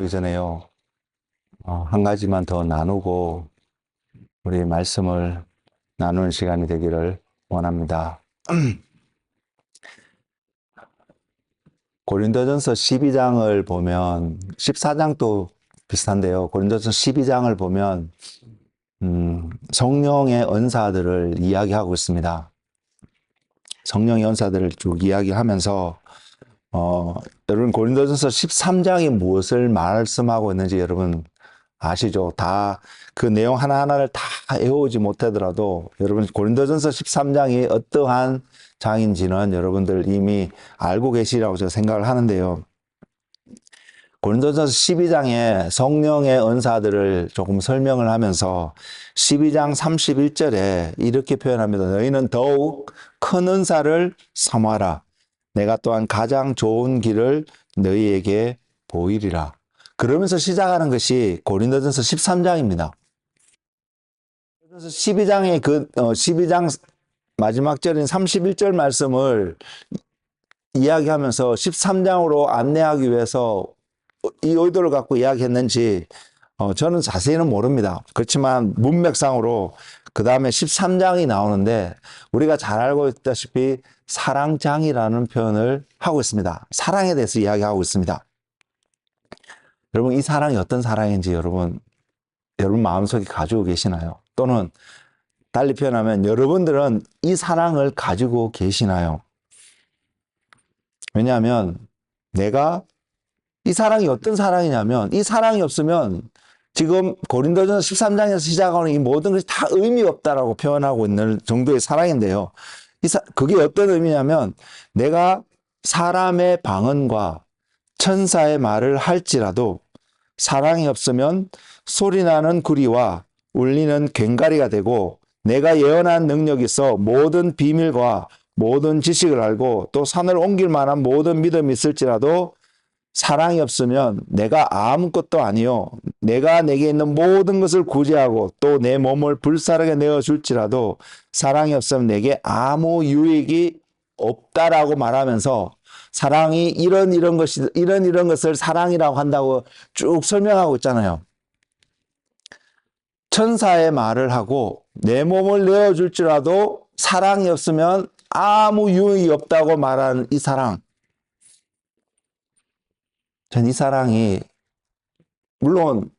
그 전에요. 한 가지만 더 나누고 우리 말씀을 나누는 시간이 되기를 원합니다. 고린도전서 12장을 보면 14장도 비슷한데요. 고린도전서 12장을 보면 성령의 은사들을 이야기하고 있습니다. 성령의 은사들을 쭉 이야기하면서 여러분 고린도전서 13장이 무엇을 말씀하고 있는지 여러분 아시죠? 다 그 내용 하나하나를 다 외우지 못하더라도 여러분 고린도전서 13장이 어떠한 장인지는 여러분들 이미 알고 계시라고 제가 생각을 하는데요. 고린도전서 12장에 성령의 은사들을 조금 설명을 하면서 12장 31절에 이렇게 표현합니다. 너희는 더욱 큰 은사를 삼아라. 내가 또한 가장 좋은 길을 너희에게 보이리라. 그러면서 시작하는 것이 고린도전서 13장입니다. 그래서 12장의 12장 마지막 절인 31절 말씀을 이야기하면서 13장으로 안내하기 위해서 이 의도를 갖고 이야기했는지 저는 자세히는 모릅니다. 그렇지만 문맥상으로 그 다음에 13장이 나오는데 우리가 잘 알고 있다시피 사랑장이라는 표현을 하고 있습니다. 사랑에 대해서 이야기하고 있습니다. 여러분 이 사랑이 어떤 사랑인지 여러분 마음속에 가지고 계시나요? 또는 달리 표현하면 여러분들은 이 사랑을 가지고 계시나요? 왜냐하면 내가 이 사랑이 어떤 사랑이냐면 이 사랑이 없으면 지금 고린도전서 13장에서 시작하는 이 모든 것이 다 의미 없다라고 표현하고 있는 정도의 사랑인데요. 그게 어떤 의미냐면 내가 사람의 방언과 천사의 말을 할지라도 사랑이 없으면 소리나는 구리와 울리는 괭가리가 되고 내가 예언한 능력이 있어 모든 비밀과 모든 지식을 알고 또 산을 옮길 만한 모든 믿음이 있을지라도 사랑이 없으면 내가 아무것도 아니요 내가 내게 있는 모든 것을 구제하고 또 내 몸을 불사르게 내어줄지라도 사랑이 없으면 내게 아무 유익이 없다라고 말하면서 사랑이 이런 것을 사랑이라고 한다고 쭉 설명하고 있잖아요. 천사의 말을 하고 내 몸을 내어줄지라도 사랑이 없으면 아무 유익이 없다고 말하는 이 사랑. 전 이 사랑이 물론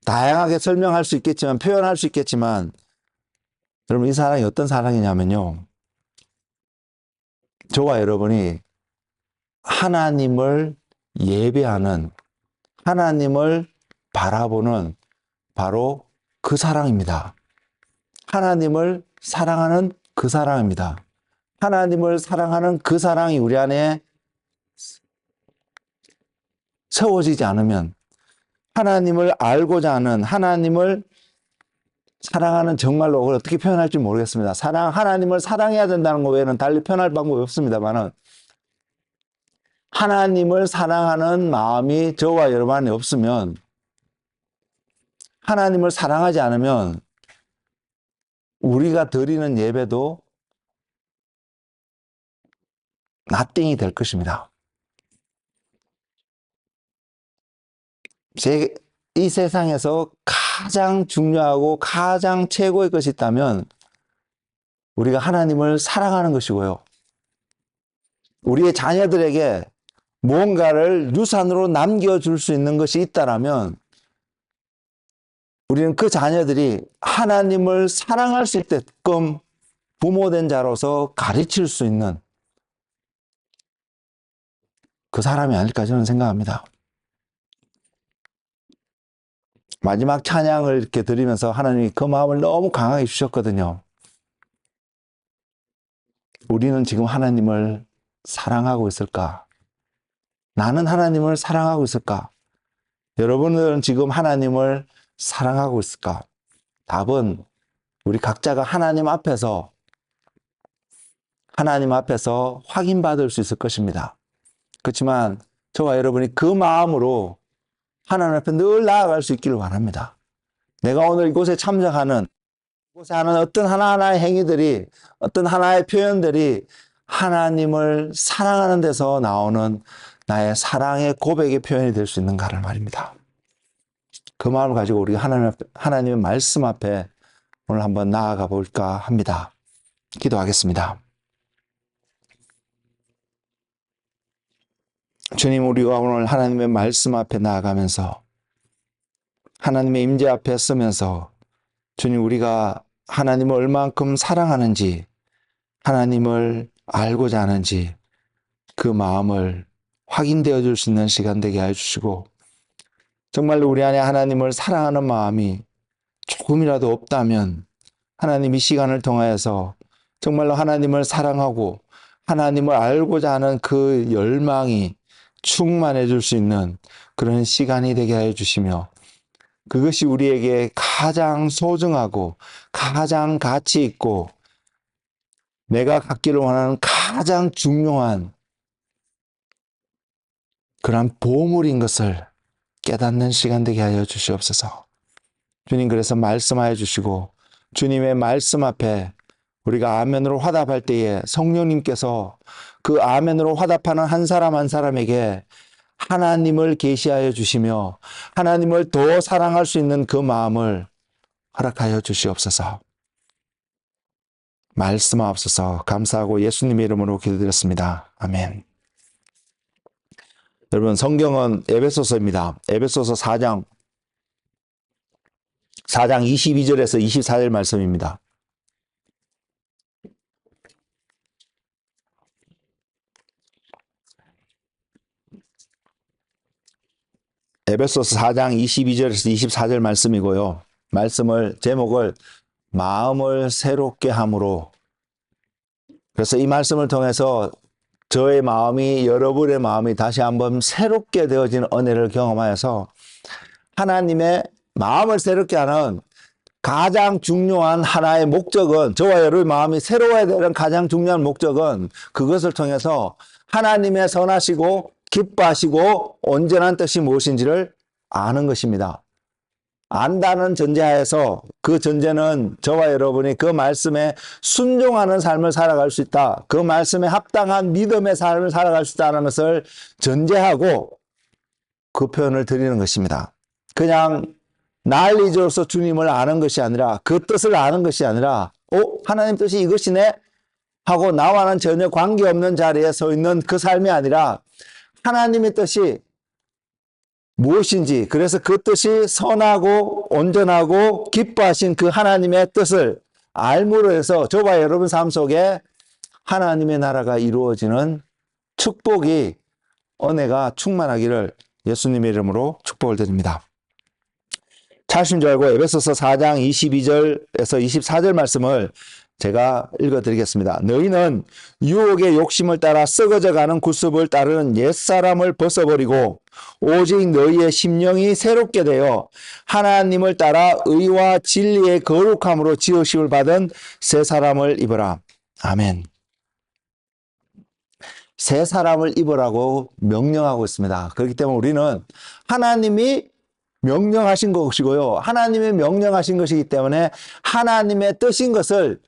다양하게 설명할 수 있겠지만 표현할 수 있겠지만 여러분 이 사랑이 어떤 사랑이냐면요. 저와 여러분이 하나님을 예배하는 하나님을 바라보는 바로 그 사랑입니다. 하나님을 사랑하는 그 사랑입니다. 하나님을 사랑하는 그 사랑이 우리 안에 세워지지 않으면 하나님을 알고자 하는 하나님을 사랑하는 정말로 어떻게 표현할지 모르겠습니다. 하나님을 사랑해야 된다는 것 외에는 달리 표현할 방법이 없습니다만은 하나님을 사랑하는 마음이 저와 여러분 안에 없으면 하나님을 사랑하지 않으면 우리가 드리는 예배도 nothing이 될 것입니다. 이 세상에서 가장 중요하고 가장 최고의 것이 있다면 우리가 하나님을 사랑하는 것이고요. 우리의 자녀들에게 무언가를 유산으로 남겨줄 수 있는 것이 있다라면 우리는 그 자녀들이 하나님을 사랑할 수 있게끔 부모된 자로서 가르칠 수 있는 그 사람이 아닐까 저는 생각합니다. 마지막 찬양을 이렇게 드리면서 하나님이 그 마음을 너무 강하게 주셨거든요. 우리는 지금 하나님을 사랑하고 있을까? 나는 하나님을 사랑하고 있을까? 여러분들은 지금 하나님을 사랑하고 있을까? 답은 우리 각자가 하나님 앞에서 확인받을 수 있을 것입니다. 그렇지만 저와 여러분이 그 마음으로 하나님 앞에 늘 나아갈 수 있기를 바랍니다. 내가 오늘 이곳에 참석하는 이곳에 하는 어떤 하나하나의 행위들이 어떤 하나의 표현들이 하나님을 사랑하는 데서 나오는 나의 사랑의 고백의 표현이 될 수 있는가를 말입니다. 그 마음을 가지고 우리가 하나님의 말씀 앞에 오늘 한번 나아가 볼까 합니다. 기도하겠습니다. 주님, 우리가 오늘 하나님의 말씀 앞에 나아가면서 하나님의 임재 앞에 서면서 주님, 우리가 하나님을 얼만큼 사랑하는지, 하나님을 알고자 하는지 그 마음을 확인되어 줄 수 있는 시간 되게 해주시고, 정말로 우리 안에 하나님을 사랑하는 마음이 조금이라도 없다면 하나님 이 시간을 통하여서 정말로 하나님을 사랑하고 하나님을 알고자 하는 그 열망이 충만해 줄 수 있는 그런 시간이 되게 해 주시며, 그것이 우리에게 가장 소중하고 가장 가치 있고 내가 갖기를 원하는 가장 중요한 그런 보물인 것을 깨닫는 시간 되게 하여 주시옵소서. 주님, 그래서 말씀하여 주시고 주님의 말씀 앞에 우리가 아멘으로 화답할 때에 성령님께서 그 아멘으로 화답하는 한 사람 한 사람에게 하나님을 계시하여 주시며 하나님을 더 사랑할 수 있는 그 마음을 허락하여 주시옵소서. 말씀하옵소서. 감사하고 예수님의 이름으로 기도드렸습니다. 아멘. 여러분, 성경은 에베소서입니다. 에베소서 4장 22절에서 24절 말씀입니다. 에베소서 4장 22절에서 24절 말씀이고요. 제목을 마음을 새롭게 함으로, 그래서 이 말씀을 통해서 저의 마음이, 여러분의 마음이 다시 한번 새롭게 되어지는 은혜를 경험하여서 하나님의 마음을 새롭게 하는 가장 중요한 하나의 목적은, 저와 여러분의 마음이 새로워야 되는 가장 중요한 목적은 그것을 통해서 하나님의 선하시고 기뻐하시고 온전한 뜻이 무엇인지를 아는 것입니다. 안다는 전제하에서, 그 전제는 저와 여러분이 그 말씀에 순종하는 삶을 살아갈 수 있다, 그 말씀에 합당한 믿음의 삶을 살아갈 수 있다는 것을 전제하고 그 표현을 드리는 것입니다. 그냥 난리조로서 주님을 아는 것이 아니라, 그 뜻을 아는 것이 아니라 하나님 뜻이 이것이네 하고 나와는 전혀 관계없는 자리에 서 있는 그 삶이 아니라 하나님의 뜻이 무엇인지, 그래서 그 뜻이 선하고 온전하고 기뻐하신 그 하나님의 뜻을 알므로 해서 저와 여러분 삶 속에 하나님의 나라가 이루어지는 축복이, 은혜가 충만하기를 예수님의 이름으로 축복을 드립니다. 찾으신 줄 알고 에베소서 4장 22절에서 24절 말씀을 제가 읽어드리겠습니다. 너희는 유혹의 욕심을 따라 썩어져가는 구습을 따르는 옛사람을 벗어버리고 오직 너희의 심령이 새롭게 되어 하나님을 따라 의와 진리의 거룩함으로 지으심을 받은 새 사람을 입어라. 아멘. 새 사람을 입으라고 명령하고 있습니다. 그렇기 때문에 우리는 하나님이 명령하신 것이고요, 하나님이 명령하신 것이기 때문에 하나님의 뜻인 것을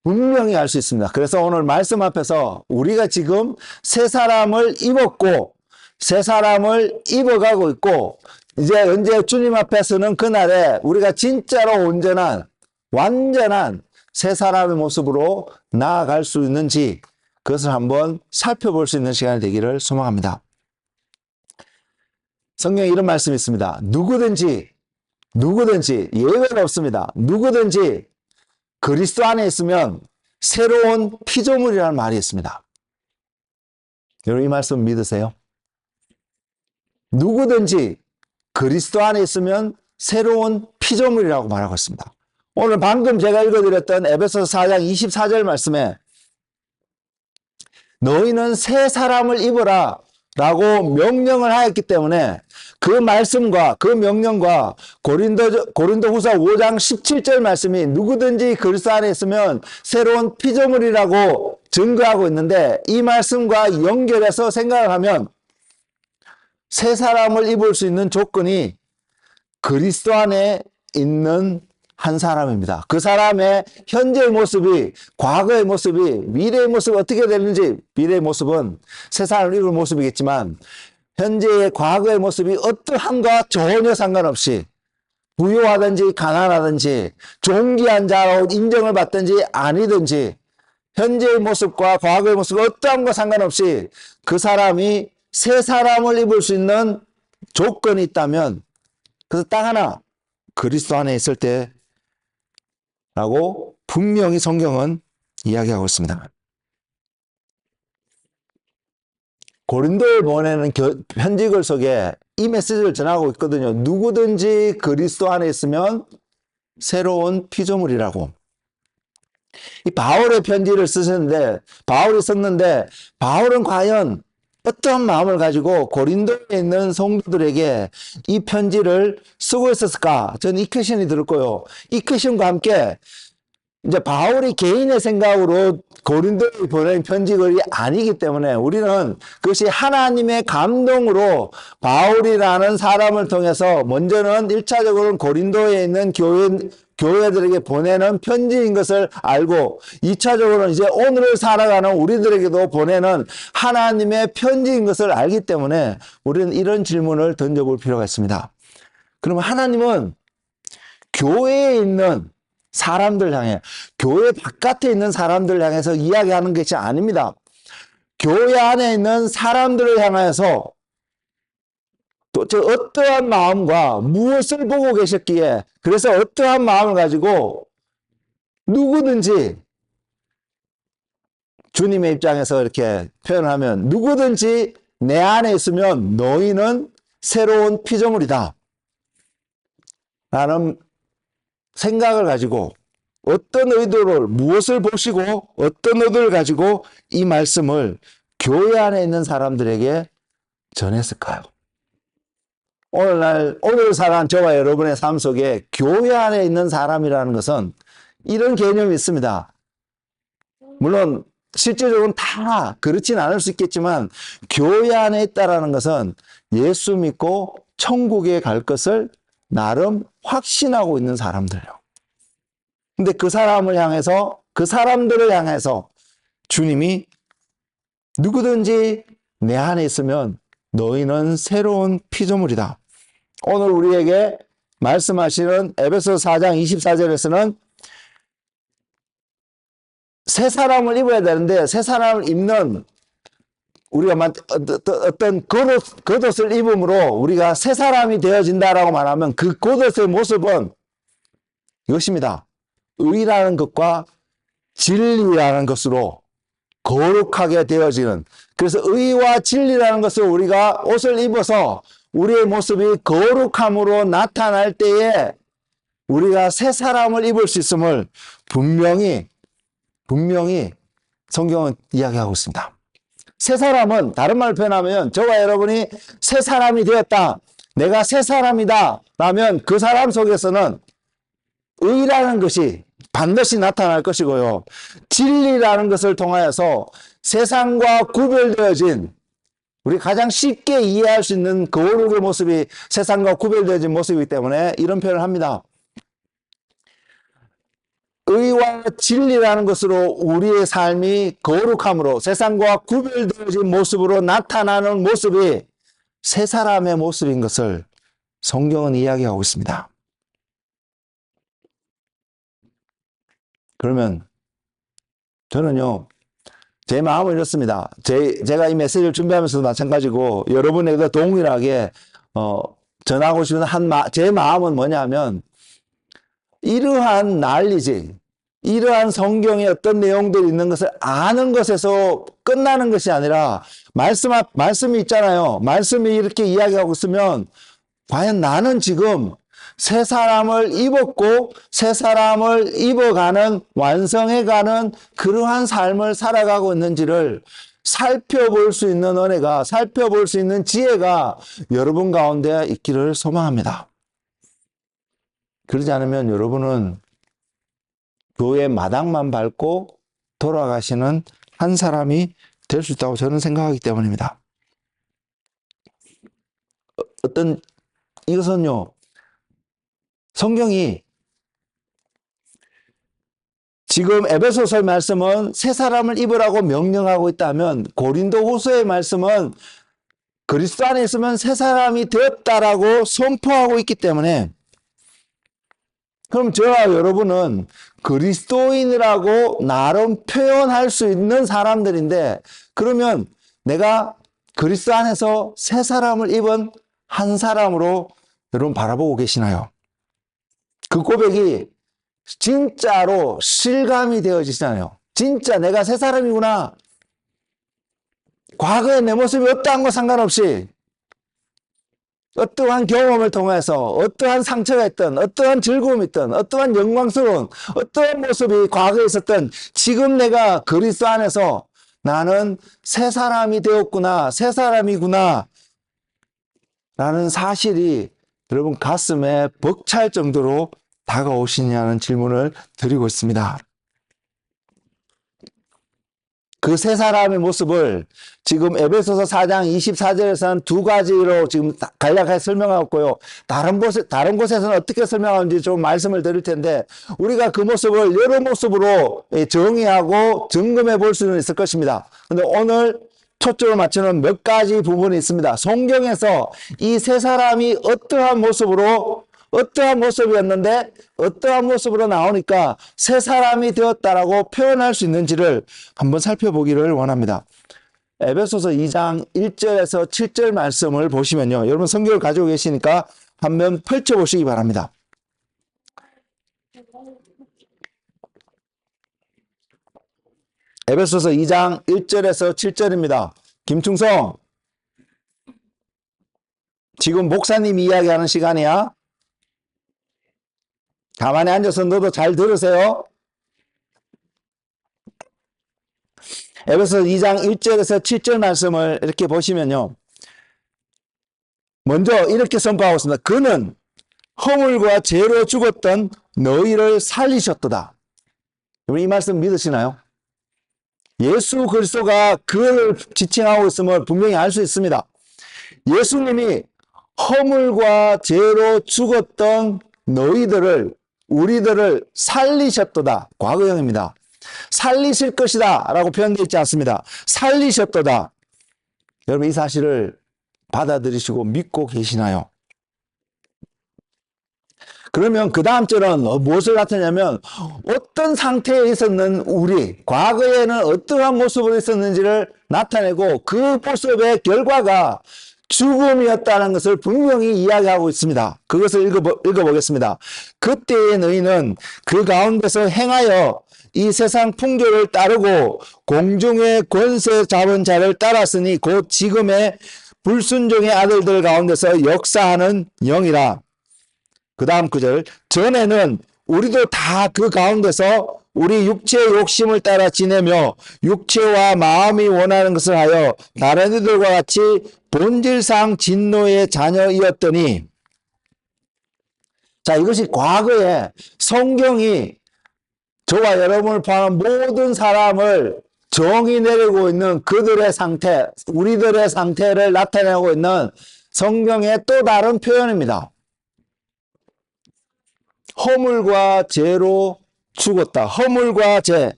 분명히 알 수 있습니다. 그래서 오늘 말씀 앞에서 우리가 지금 새 사람을 입었고 새 사람을 입어가고 있고, 이제 언제 주님 앞에서는 그날에 우리가 진짜로 온전한 완전한 새 사람의 모습으로 나아갈 수 있는지 그것을 한번 살펴볼 수 있는 시간이 되기를 소망합니다. 성경에 이런 말씀이 있습니다. 누구든지 예외는 없습니다. 누구든지 그리스도 안에 있으면 새로운 피조물이라는 말이 있습니다. 여러분, 이 말씀 믿으세요? 누구든지 그리스도 안에 있으면 새로운 피조물이라고 말하고 있습니다. 오늘 방금 제가 읽어드렸던 에베소서 4장 24절 말씀에 너희는 새 사람을 입어라 라고 명령을 하였기 때문에 그 말씀과 그 명령과 고린도후서 5장 17절 말씀이 누구든지 그리스도 안에 있으면 새로운 피조물이라고 증거하고 있는데, 이 말씀과 연결해서 생각을 하면 새 사람을 입을 수 있는 조건이 그리스도 안에 있는 한 사람입니다. 그 사람의 현재의 모습이, 과거의 모습이, 미래의 모습이 어떻게 되는지, 미래의 모습은 새 사람을 입을 모습이겠지만 현재의 과거의 모습이 어떠함과 전혀 상관없이 부유하든지 가난하든지 존귀한 자로 인정을 받든지 아니든지 현재의 모습과 과거의 모습 어떠한 것 상관없이 그 사람이 새 사람을 입을 수 있는 조건이 있다면 그래서 딱 하나 그리스도 안에 있을 때라고 분명히 성경은 이야기하고 있습니다. 고린도에 보내는 편지글 속에 이 메시지를 전하고 있거든요. 누구든지 그리스도 안에 있으면 새로운 피조물이라고. 이 바울의 편지를 쓰셨는데 바울이 썼는데 바울은 과연 어떤 마음을 가지고 고린도에 있는 성도들에게 이 편지를 쓰고 있었을까? 저는 이 퀘션이 들었고요. 이 퀘션과 함께 이제 바울이 개인의 생각으로 고린도에 보낸 편지글이 아니기 때문에 우리는 그것이 하나님의 감동으로 바울이라는 사람을 통해서 먼저는 1차적으로는 고린도에 있는 교회들에게 보내는 편지인 것을 알고 2차적으로는 이제 오늘을 살아가는 우리들에게도 보내는 하나님의 편지인 것을 알기 때문에 우리는 이런 질문을 던져볼 필요가 있습니다. 그러면 하나님은 교회에 있는 사람들 향해, 교회 바깥에 있는 사람들 향해서 이야기하는 것이 아닙니다. 교회 안에 있는 사람들을 향해서 도대체 어떠한 마음과 무엇을 보고 계셨기에 그래서 어떠한 마음을 가지고 누구든지 주님의 입장에서 이렇게 표현하면 누구든지 내 안에 있으면 너희는 새로운 피조물이다 라는 생각을 가지고 어떤 의도를 무엇을 보시고 어떤 의도를 가지고 이 말씀을 교회 안에 있는 사람들에게 전했을까요? 오늘 살아가는 저와 여러분의 삶 속에 교회 안에 있는 사람이라는 것은 이런 개념이 있습니다. 물론 실제적으로는 다 그렇진 않을 수 있겠지만 교회 안에 있다라는 것은 예수 믿고 천국에 갈 것을 나름 확신하고 있는 사람들이요. 근데 그 사람을 향해서 그 사람들을 향해서 주님이 누구든지 내 안에 있으면 너희는 새로운 피조물이다. 오늘 우리에게 말씀하시는 에베소 4장 24절에서는 새 사람을 입어야 되는데 새 사람을 입는 우리가 어떤 겉옷을 입음으로 우리가 새 사람이 되어진다라고 말하면 그 겉옷의 모습은 이것입니다. 의라는 것과 진리라는 것으로 거룩하게 되어지는, 그래서 의와 진리라는 것을 우리가 옷을 입어서 우리의 모습이 거룩함으로 나타날 때에 우리가 새 사람을 입을 수 있음을 분명히 성경은 이야기하고 있습니다. 새 사람은 다른 말로 표현하면 저와 여러분이 새 사람이 되었다, 내가 새 사람이다 라면 그 사람 속에서는 의라는 것이 반드시 나타날 것이고요. 진리라는 것을 통하여서 세상과 구별되어진, 우리 가장 쉽게 이해할 수 있는 거룩의 모습이 세상과 구별되어진 모습이기 때문에 이런 표현을 합니다. 의와 진리라는 것으로 우리의 삶이 거룩함으로 세상과 구별되어진 모습으로 나타나는 모습이 새 사람의 모습인 것을 성경은 이야기하고 있습니다. 그러면 저는요, 제 마음은 이렇습니다. 제가 이 메시지를 준비하면서도 마찬가지고 여러분에게도 동일하게 전하고 싶은 제 마음은 뭐냐면, 이러한 난리지, 이러한 성경에 어떤 내용들이 있는 것을 아는 것에서 끝나는 것이 아니라 말씀이 있잖아요. 말씀이 이렇게 이야기하고 있으면 과연 나는 지금 새 사람을 입었고 새 사람을 입어가는, 완성해가는 그러한 삶을 살아가고 있는지를 살펴볼 수 있는 은혜가, 살펴볼 수 있는 지혜가 여러분 가운데 있기를 소망합니다. 그러지 않으면 여러분은 교회 마당만 밟고 돌아가시는 한 사람이 될 수 있다고 저는 생각하기 때문입니다. 이것은요, 성경이 지금 에베소서의 말씀은 새 사람을 입으라고 명령하고 있다면, 고린도후서의 말씀은 그리스도 안에 있으면 새 사람이 되었다라고 선포하고 있기 때문에 그럼 저와 여러분은 그리스도인이라고 나름 표현할 수 있는 사람들인데, 그러면 내가 그리스도 안에서 새 사람을 입은 한 사람으로 여러분 바라보고 계시나요? 그 고백이 진짜로 실감이 되어지잖아요. 진짜 내가 새 사람이구나. 과거의 내 모습이 어떠한 거 상관없이 어떠한 경험을 통해서 어떠한 상처가 있든 어떠한 즐거움이 있든 어떠한 영광스러운 어떠한 모습이 과거에 있었든 지금 내가 그리스도 안에서 나는 새 사람이 되었구나, 새 사람이구나 라는 사실이 여러분 가슴에 벅찰 정도로 다가오시냐는 질문을 드리고 있습니다. 그 세 사람의 모습을 지금 에베소서 4장 24절에서는 두 가지로 지금 간략하게 설명하고 있고요. 다른 곳에서는 어떻게 설명하는지 좀 말씀을 드릴 텐데, 우리가 그 모습을 여러 모습으로 정의하고 점검해 볼 수는 있을 것입니다. 근데 오늘 초점을 맞추는 몇 가지 부분이 있습니다. 성경에서 이 세 사람이 어떠한 모습이었는데 어떠한 모습으로 나오니까 새 사람이 되었다라고 표현할 수 있는지를 한번 살펴보기를 원합니다. 에베소서 2장 1절에서 7절 말씀을 보시면요. 여러분 성경을 가지고 계시니까 한번 펼쳐보시기 바랍니다. 에베소서 2장 1절에서 7절입니다. 김충성, 지금 목사님 이야기하는 시간이야. 가만히 앉아서 너도 잘 들으세요. 에베소서 2장 1절에서 7절 말씀을 이렇게 보시면요. 먼저 이렇게 선포하고 있습니다. 그는 허물과 죄로 죽었던 너희를 살리셨도다. 여러분 이 말씀 믿으시나요? 예수 그리스도가 그를 지칭하고 있음을 분명히 알 수 있습니다. 예수님이 허물과 죄로 죽었던 너희들을, 우리들을 살리셨도다. 과거형입니다. 살리실 것이다 라고 표현되어 있지 않습니다. 살리셨도다. 여러분 이 사실을 받아들이시고 믿고 계시나요? 그러면 그 다음 절은 무엇을 나타내냐면 어떤 상태에 있었는 우리, 과거에는 어떠한 모습으로 있었는지를 나타내고 그 모습의 결과가 죽음이었다는 것을 분명히 이야기하고 있습니다. 그것을 읽어보겠습니다. 그때의 너희는 그 가운데서 행하여 이 세상 풍조를 따르고 공중의 권세 잡은 자를 따랐으니 곧 지금의 불순종의 아들들 가운데서 역사하는 영이라. 그 다음 구절, 전에는 우리도 다 그 가운데서 우리 육체의 욕심을 따라 지내며 육체와 마음이 원하는 것을 하여 다른 이들과 같이 본질상 진노의 자녀이었더니, 자, 이것이 과거에 성경이 저와 여러분을 포함한 모든 사람을 정의 내리고 있는 그들의 상태, 우리들의 상태를 나타내고 있는 성경의 또 다른 표현입니다. 허물과 죄로 죽었다. 허물과 죄.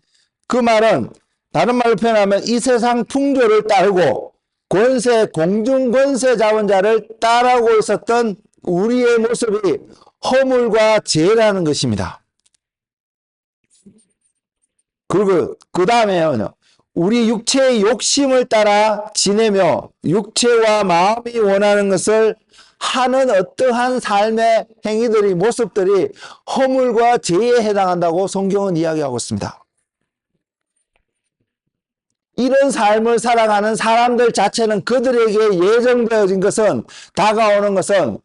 그 말은 다른 말로 표현하면 이 세상 풍조를 따르고 권세, 공중 권세 잡은 자를 따라오고 있었던 우리의 모습이 허물과 죄라는 것입니다. 그리고 그 다음에요. 우리 육체의 욕심을 따라 지내며 육체와 마음이 원하는 것을 하는 어떠한 삶의 행위들이, 모습들이 허물과 죄에 해당한다고 성경은 이야기하고 있습니다. 이런 삶을 살아가는 사람들 자체는 그들에게 예정되어진 것은, 다가오는 것은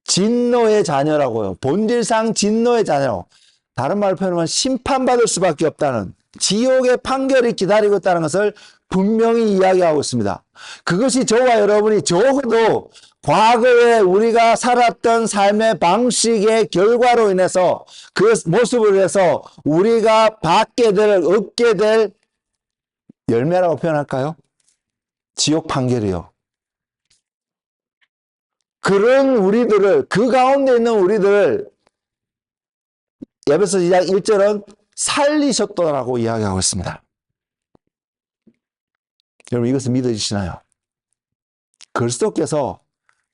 진노의 자녀라고요. 본질상 진노의 자녀. 다른 말로 표현하면 심판받을 수밖에 없다는, 지옥의 판결이 기다리고 있다는 것을 분명히 이야기하고 있습니다. 그것이 저와 여러분이 적어도 과거에 우리가 살았던 삶의 방식의 결과로 인해서 그 모습을 위해서 우리가 얻게 될 열매라고 표현할까요? 지옥 판결이요. 그런 우리들을, 그 가운데 있는 우리들을 에베소서 2장 1절은 살리셨더라고 이야기하고 있습니다. 여러분 이것을 믿어지시나요? 그리스도께서,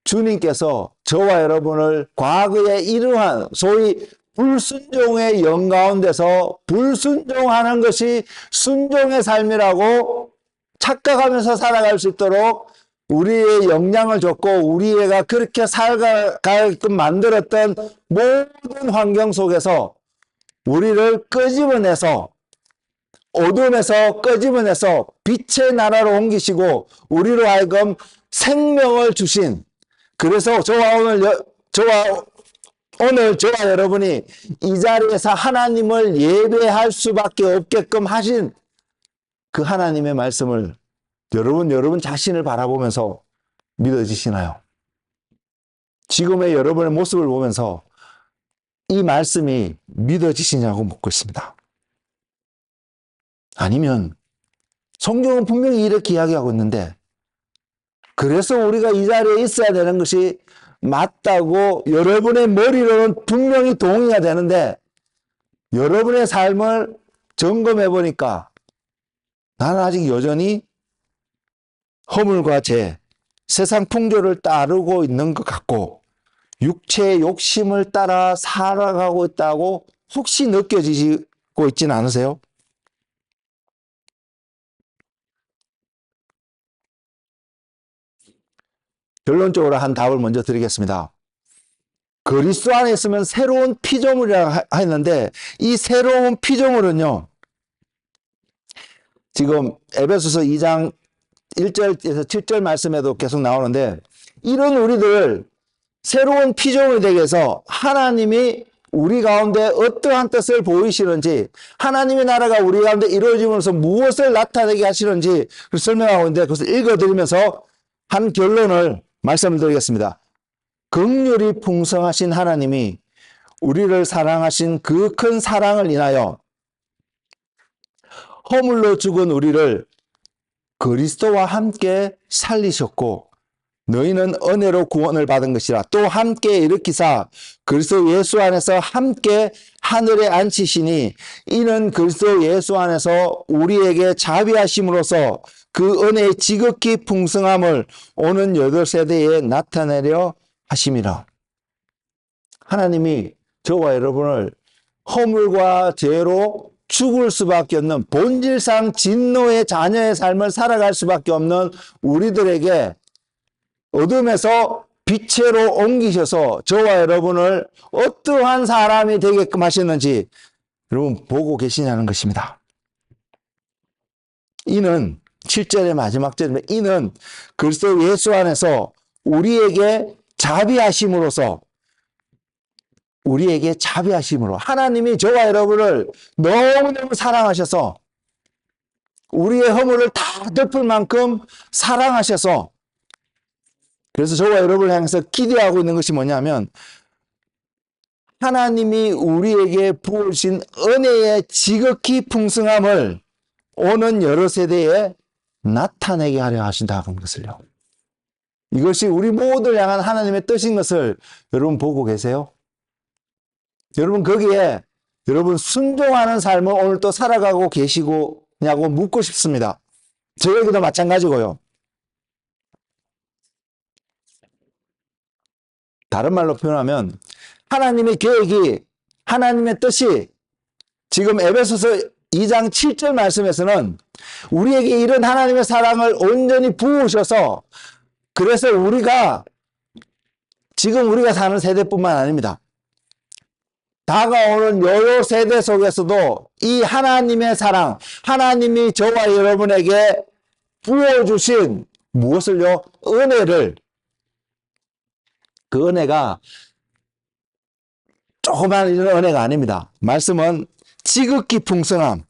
주님께서 저와 여러분을 과거에 이러한 소위 불순종의 영 가운데서 불순종하는 것이 순종의 삶이라고 착각하면서 살아갈 수 있도록 우리의 영향을 줬고 우리가 그렇게 살아가게끔 만들었던 모든 환경 속에서 우리를 끄집어내서 어둠에서 끄집어내서 빛의 나라로 옮기시고 우리로 하여금 생명을 주신, 그래서 오늘 저와 여러분이 이 자리에서 하나님을 예배할 수밖에 없게끔 하신 그 하나님의 말씀을 여러분 자신을 바라보면서 믿어지시나요? 지금의 여러분의 모습을 보면서 이 말씀이 믿어지시냐고 묻고 있습니다. 아니면 성경은 분명히 이렇게 이야기하고 있는데 그래서 우리가 이 자리에 있어야 되는 것이 맞다고 여러분의 머리로는 분명히 동의가 되는데 여러분의 삶을 점검해 보니까 나는 아직 여전히 허물과 죄, 세상 풍조를 따르고 있는 것 같고 육체의 욕심을 따라 살아가고 있다고 혹시 느껴지고 있지는 않으세요? 결론적으로 한 답을 먼저 드리겠습니다. 그리스도 안에 있으면 새로운 피조물이라고 했는데 이 새로운 피조물은요, 지금 에베소서 2장 1절에서 7절 말씀에도 계속 나오는데 이런 우리들 새로운 피조물이 되기 위해서 하나님이 우리 가운데 어떠한 뜻을 보이시는지, 하나님의 나라가 우리 가운데 이루어짐으로써 무엇을 나타내게 하시는지 설명하고 있는데 그것을 읽어드리면서 한 결론을 말씀드리겠습니다. 긍휼이 풍성하신 하나님이 우리를 사랑하신 그 큰 사랑을 인하여 허물로 죽은 우리를 그리스도와 함께 살리셨고 너희는 은혜로 구원을 받은 것이라. 또 함께 일으키사 그리스도 예수 안에서 함께 하늘에 앉히시니 이는 그리스도 예수 안에서 우리에게 자비하심으로써 그 은혜의 지극히 풍성함을 오는 8세대에 나타내려 하심이라. 하나님이 저와 여러분을 허물과 죄로 죽을 수밖에 없는 본질상 진노의 자녀의 삶을 살아갈 수밖에 없는 우리들에게 어둠에서 빛으로 옮기셔서 저와 여러분을 어떠한 사람이 되게끔 하셨는지 여러분 보고 계시냐는 것입니다. 이는 7절의 마지막 절에 이는 그리스도 예수 안에서 우리에게 자비하심으로써 하나님이 저와 여러분을 너무너무 사랑하셔서 우리의 허물을 다 덮을 만큼 사랑하셔서 그래서 저와 여러분을 향해서 기대하고 있는 것이 뭐냐면 하나님이 우리에게 부어주신 은혜의 지극히 풍성함을 오는 여러 세대에 나타내게 하려 하신다는 것을요. 이것이 우리 모두를 향한 하나님의 뜻인 것을 여러분 보고 계세요? 여러분 거기에 여러분 순종하는 삶을 오늘 또 살아가고 계시고냐고 묻고 싶습니다. 저에게도 마찬가지고요. 다른 말로 표현하면 하나님의 계획이, 하나님의 뜻이 지금 에베소서 2장 7절 말씀에서는 우리에게 이런 하나님의 사랑을 온전히 부으셔서 그래서 지금 우리가 사는 세대뿐만 아닙니다. 다가오는 여러 세대 속에서도 이 하나님의 사랑, 하나님이 저와 여러분에게 부어주신 무엇을요? 은혜를, 그 은혜가 조그만 이런 은혜가 아닙니다. 말씀은 지극히 풍성함,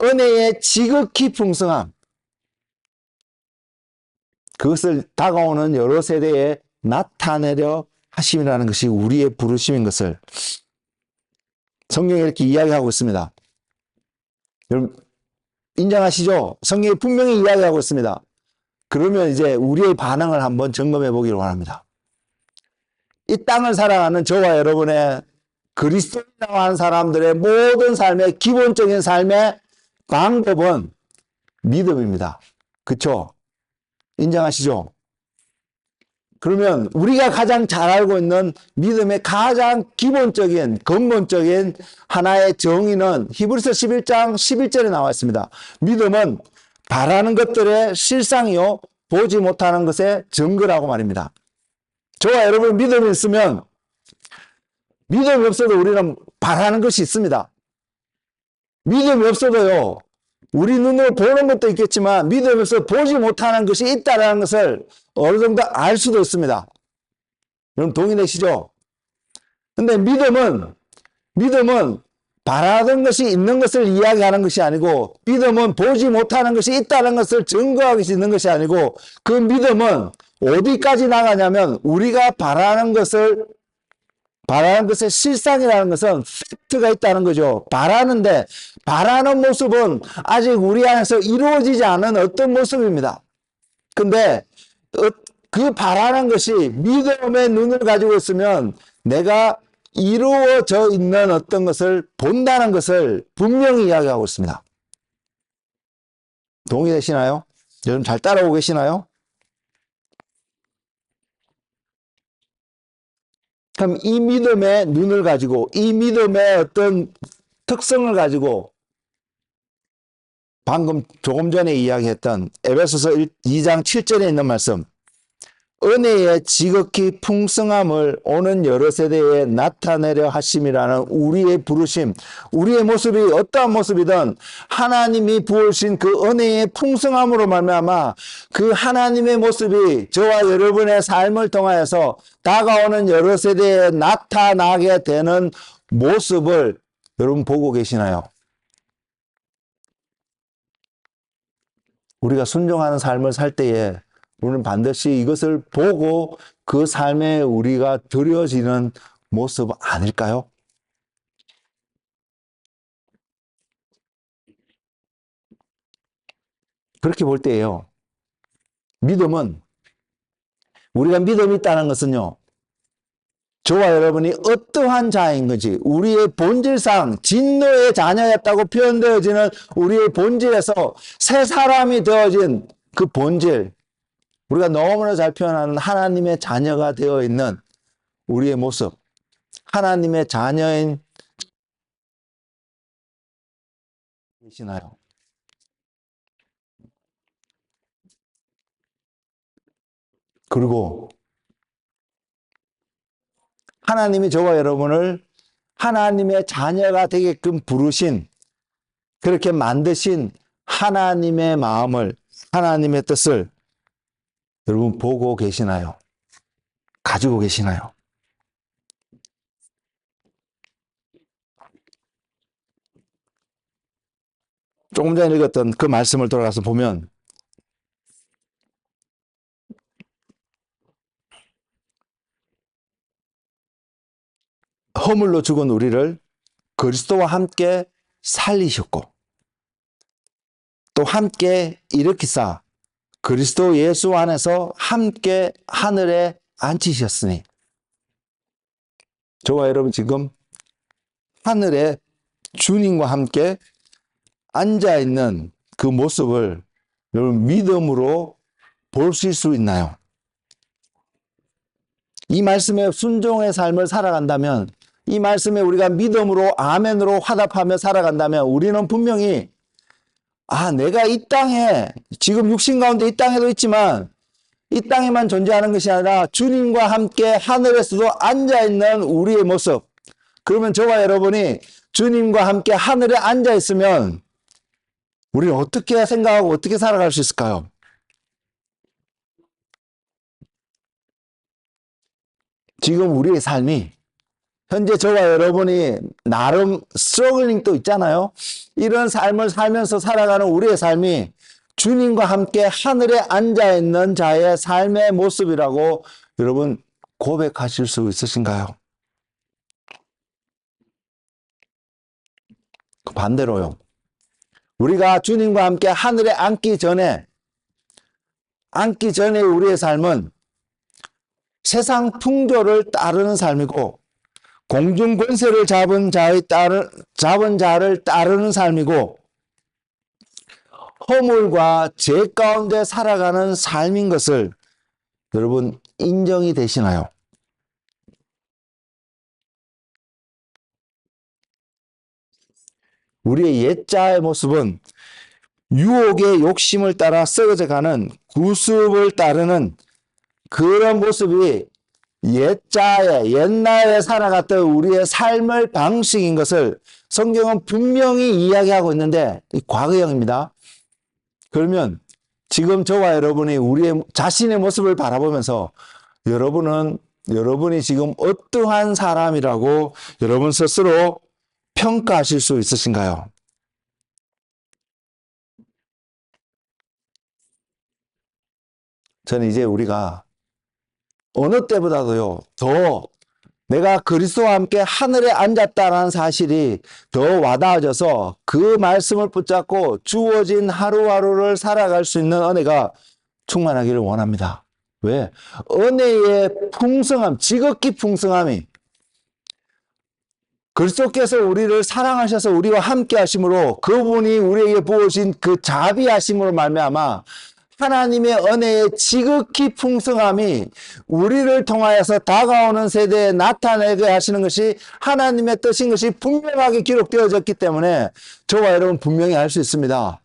은혜의 지극히 풍성함, 그것을 다가오는 여러 세대에 나타내려 하심이라는 것이 우리의 부르심인 것을 성경에 이렇게 이야기하고 있습니다. 여러분 인정하시죠? 성경이 분명히 이야기하고 있습니다. 그러면 이제 우리의 반응을 한번 점검해 보기를 원합니다. 이 땅을 살아가는 저와 여러분의 그리스도인이라고 하는 사람들의 모든 삶의 기본적인 삶의 방법은 믿음입니다. 그렇죠? 인정하시죠? 그러면 우리가 가장 잘 알고 있는 믿음의 가장 기본적인 근본적인 하나의 정의는 히브리서 11장 11절에 나와 있습니다. 믿음은 바라는 것들의 실상이요 보지 못하는 것의 증거라고 말입니다. 저와 여러분 믿음이 있으면 믿음이 없어도 우리는 바라는 것이 있습니다. 믿음이 없어도요 우리 눈으로 보는 것도 있겠지만 믿음이 없어도 보지 못하는 것이 있다는 것을 어느 정도 알 수도 있습니다. 여러분 동의되시죠? 근데 믿음은 바라던 것이 있는 것을 이야기하는 것이 아니고 믿음은 보지 못하는 것이 있다는 것을 증거하기 있는 것이 아니고 그 믿음은 어디까지 나가냐면 우리가 바라는 것의 실상이라는 것은 팩트가 있다는 거죠. 바라는 모습은 아직 우리 안에서 이루어지지 않은 어떤 모습입니다. 근데 그 바라는 것이 믿음의 눈을 가지고 있으면 내가 이루어져 있는 어떤 것을 본다는 것을 분명히 이야기하고 있습니다. 동의되시나요? 여러분 잘 따라오고 계시나요? 그럼 이 믿음의 눈을 가지고 이 믿음의 어떤 특성을 가지고 방금 조금 전에 이야기했던 에베소서 2장 7절에 있는 말씀 은혜의 지극히 풍성함을 오는 여러 세대에 나타내려 하심이라는 우리의 부르심, 우리의 모습이 어떠한 모습이든 하나님이 부으신 그 은혜의 풍성함으로 말미암아 그 하나님의 모습이 저와 여러분의 삶을 통하여서 다가오는 여러 세대에 나타나게 되는 모습을 여러분 보고 계시나요? 우리가 순종하는 삶을 살 때에 우리는 반드시 이것을 보고 그 삶에 우리가 드려지는 모습 아닐까요? 그렇게 볼 때예요. 믿음은 우리가 믿음이 있다는 것은요. 저와 여러분이 어떠한 자인 건지 우리의 본질상 진노의 자녀였다고 표현되어지는 우리의 본질에서 새 사람이 되어진 그 본질 우리가 너무나 잘 표현하는 하나님의 자녀가 되어 있는 우리의 모습 하나님의 자녀인 계시나요? 그리고 하나님이 저와 여러분을 하나님의 자녀가 되게끔 부르신 그렇게 만드신 하나님의 마음을 하나님의 뜻을 여러분 보고 계시나요? 가지고 계시나요? 조금 전에 읽었던 그 말씀을 돌아가서 보면 허물로 죽은 우리를 그리스도와 함께 살리셨고 또 함께 일으키사 그리스도 예수 안에서 함께 하늘에 앉히셨으니 저와 여러분 지금 하늘에 주님과 함께 앉아있는 그 모습을 여러분 믿음으로 보실 수 있나요? 이 말씀에 순종의 삶을 살아간다면 이 말씀에 우리가 믿음으로 아멘으로 화답하며 살아간다면 우리는 분명히 내가 이 땅에 지금 육신 가운데 이 땅에도 있지만 이 땅에만 존재하는 것이 아니라 주님과 함께 하늘에서도 앉아있는 우리의 모습 그러면 저와 여러분이 주님과 함께 하늘에 앉아있으면 우리는 어떻게 생각하고 어떻게 살아갈 수 있을까요? 지금 우리의 삶이 현재 저와 여러분이 나름 스트러글링도 있잖아요. 이런 삶을 살면서 살아가는 우리의 삶이 주님과 함께 하늘에 앉아있는 자의 삶의 모습이라고 여러분 고백하실 수 있으신가요? 반대로요. 우리가 주님과 함께 하늘에 앉기 전에 우리의 삶은 세상 풍조를 따르는 삶이고 공중 권세를 잡은 자를 따르는 삶이고 허물과 죄 가운데 살아가는 삶인 것을 여러분 인정이 되시나요? 우리의 옛자의 모습은 유혹의 욕심을 따라 썩어져가는 구습을 따르는 그런 모습이 옛자에 옛날에 살아갔던 우리의 삶의 방식인 것을 성경은 분명히 이야기하고 있는데 과거형입니다. 그러면 지금 저와 여러분이 우리의 자신의 모습을 바라보면서 여러분이 지금 어떠한 사람이라고 여러분 스스로 평가하실 수 있으신가요? 저는 이제 우리가 어느 때보다도요, 더 내가 그리스도와 함께 하늘에 앉았다라는 사실이 더 와닿아져서 그 말씀을 붙잡고 주어진 하루하루를 살아갈 수 있는 은혜가 충만하기를 원합니다. 왜? 은혜의 풍성함, 지극히 풍성함이 그리스도께서 우리를 사랑하셔서 우리와 함께 하심으로 그분이 우리에게 부어주신 그 자비하심으로 말미암아 하나님의 은혜의 지극히 풍성함이 우리를 통하여서 다가오는 세대에 나타내게 하시는 것이 하나님의 뜻인 것이 분명하게 기록되어졌기 때문에 저와 여러분 분명히 알 수 있습니다.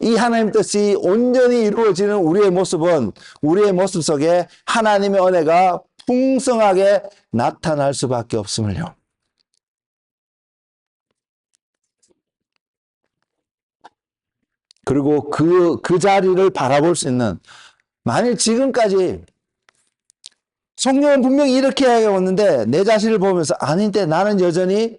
이 하나님의 뜻이 온전히 이루어지는 우리의 모습은 우리의 모습 속에 하나님의 은혜가 풍성하게 나타날 수밖에 없음을요. 그리고 그 자리를 바라볼 수 있는, 만일 지금까지 성령은 분명히 이렇게 해왔는데 내 자신을 보면서 아닌데 나는 여전히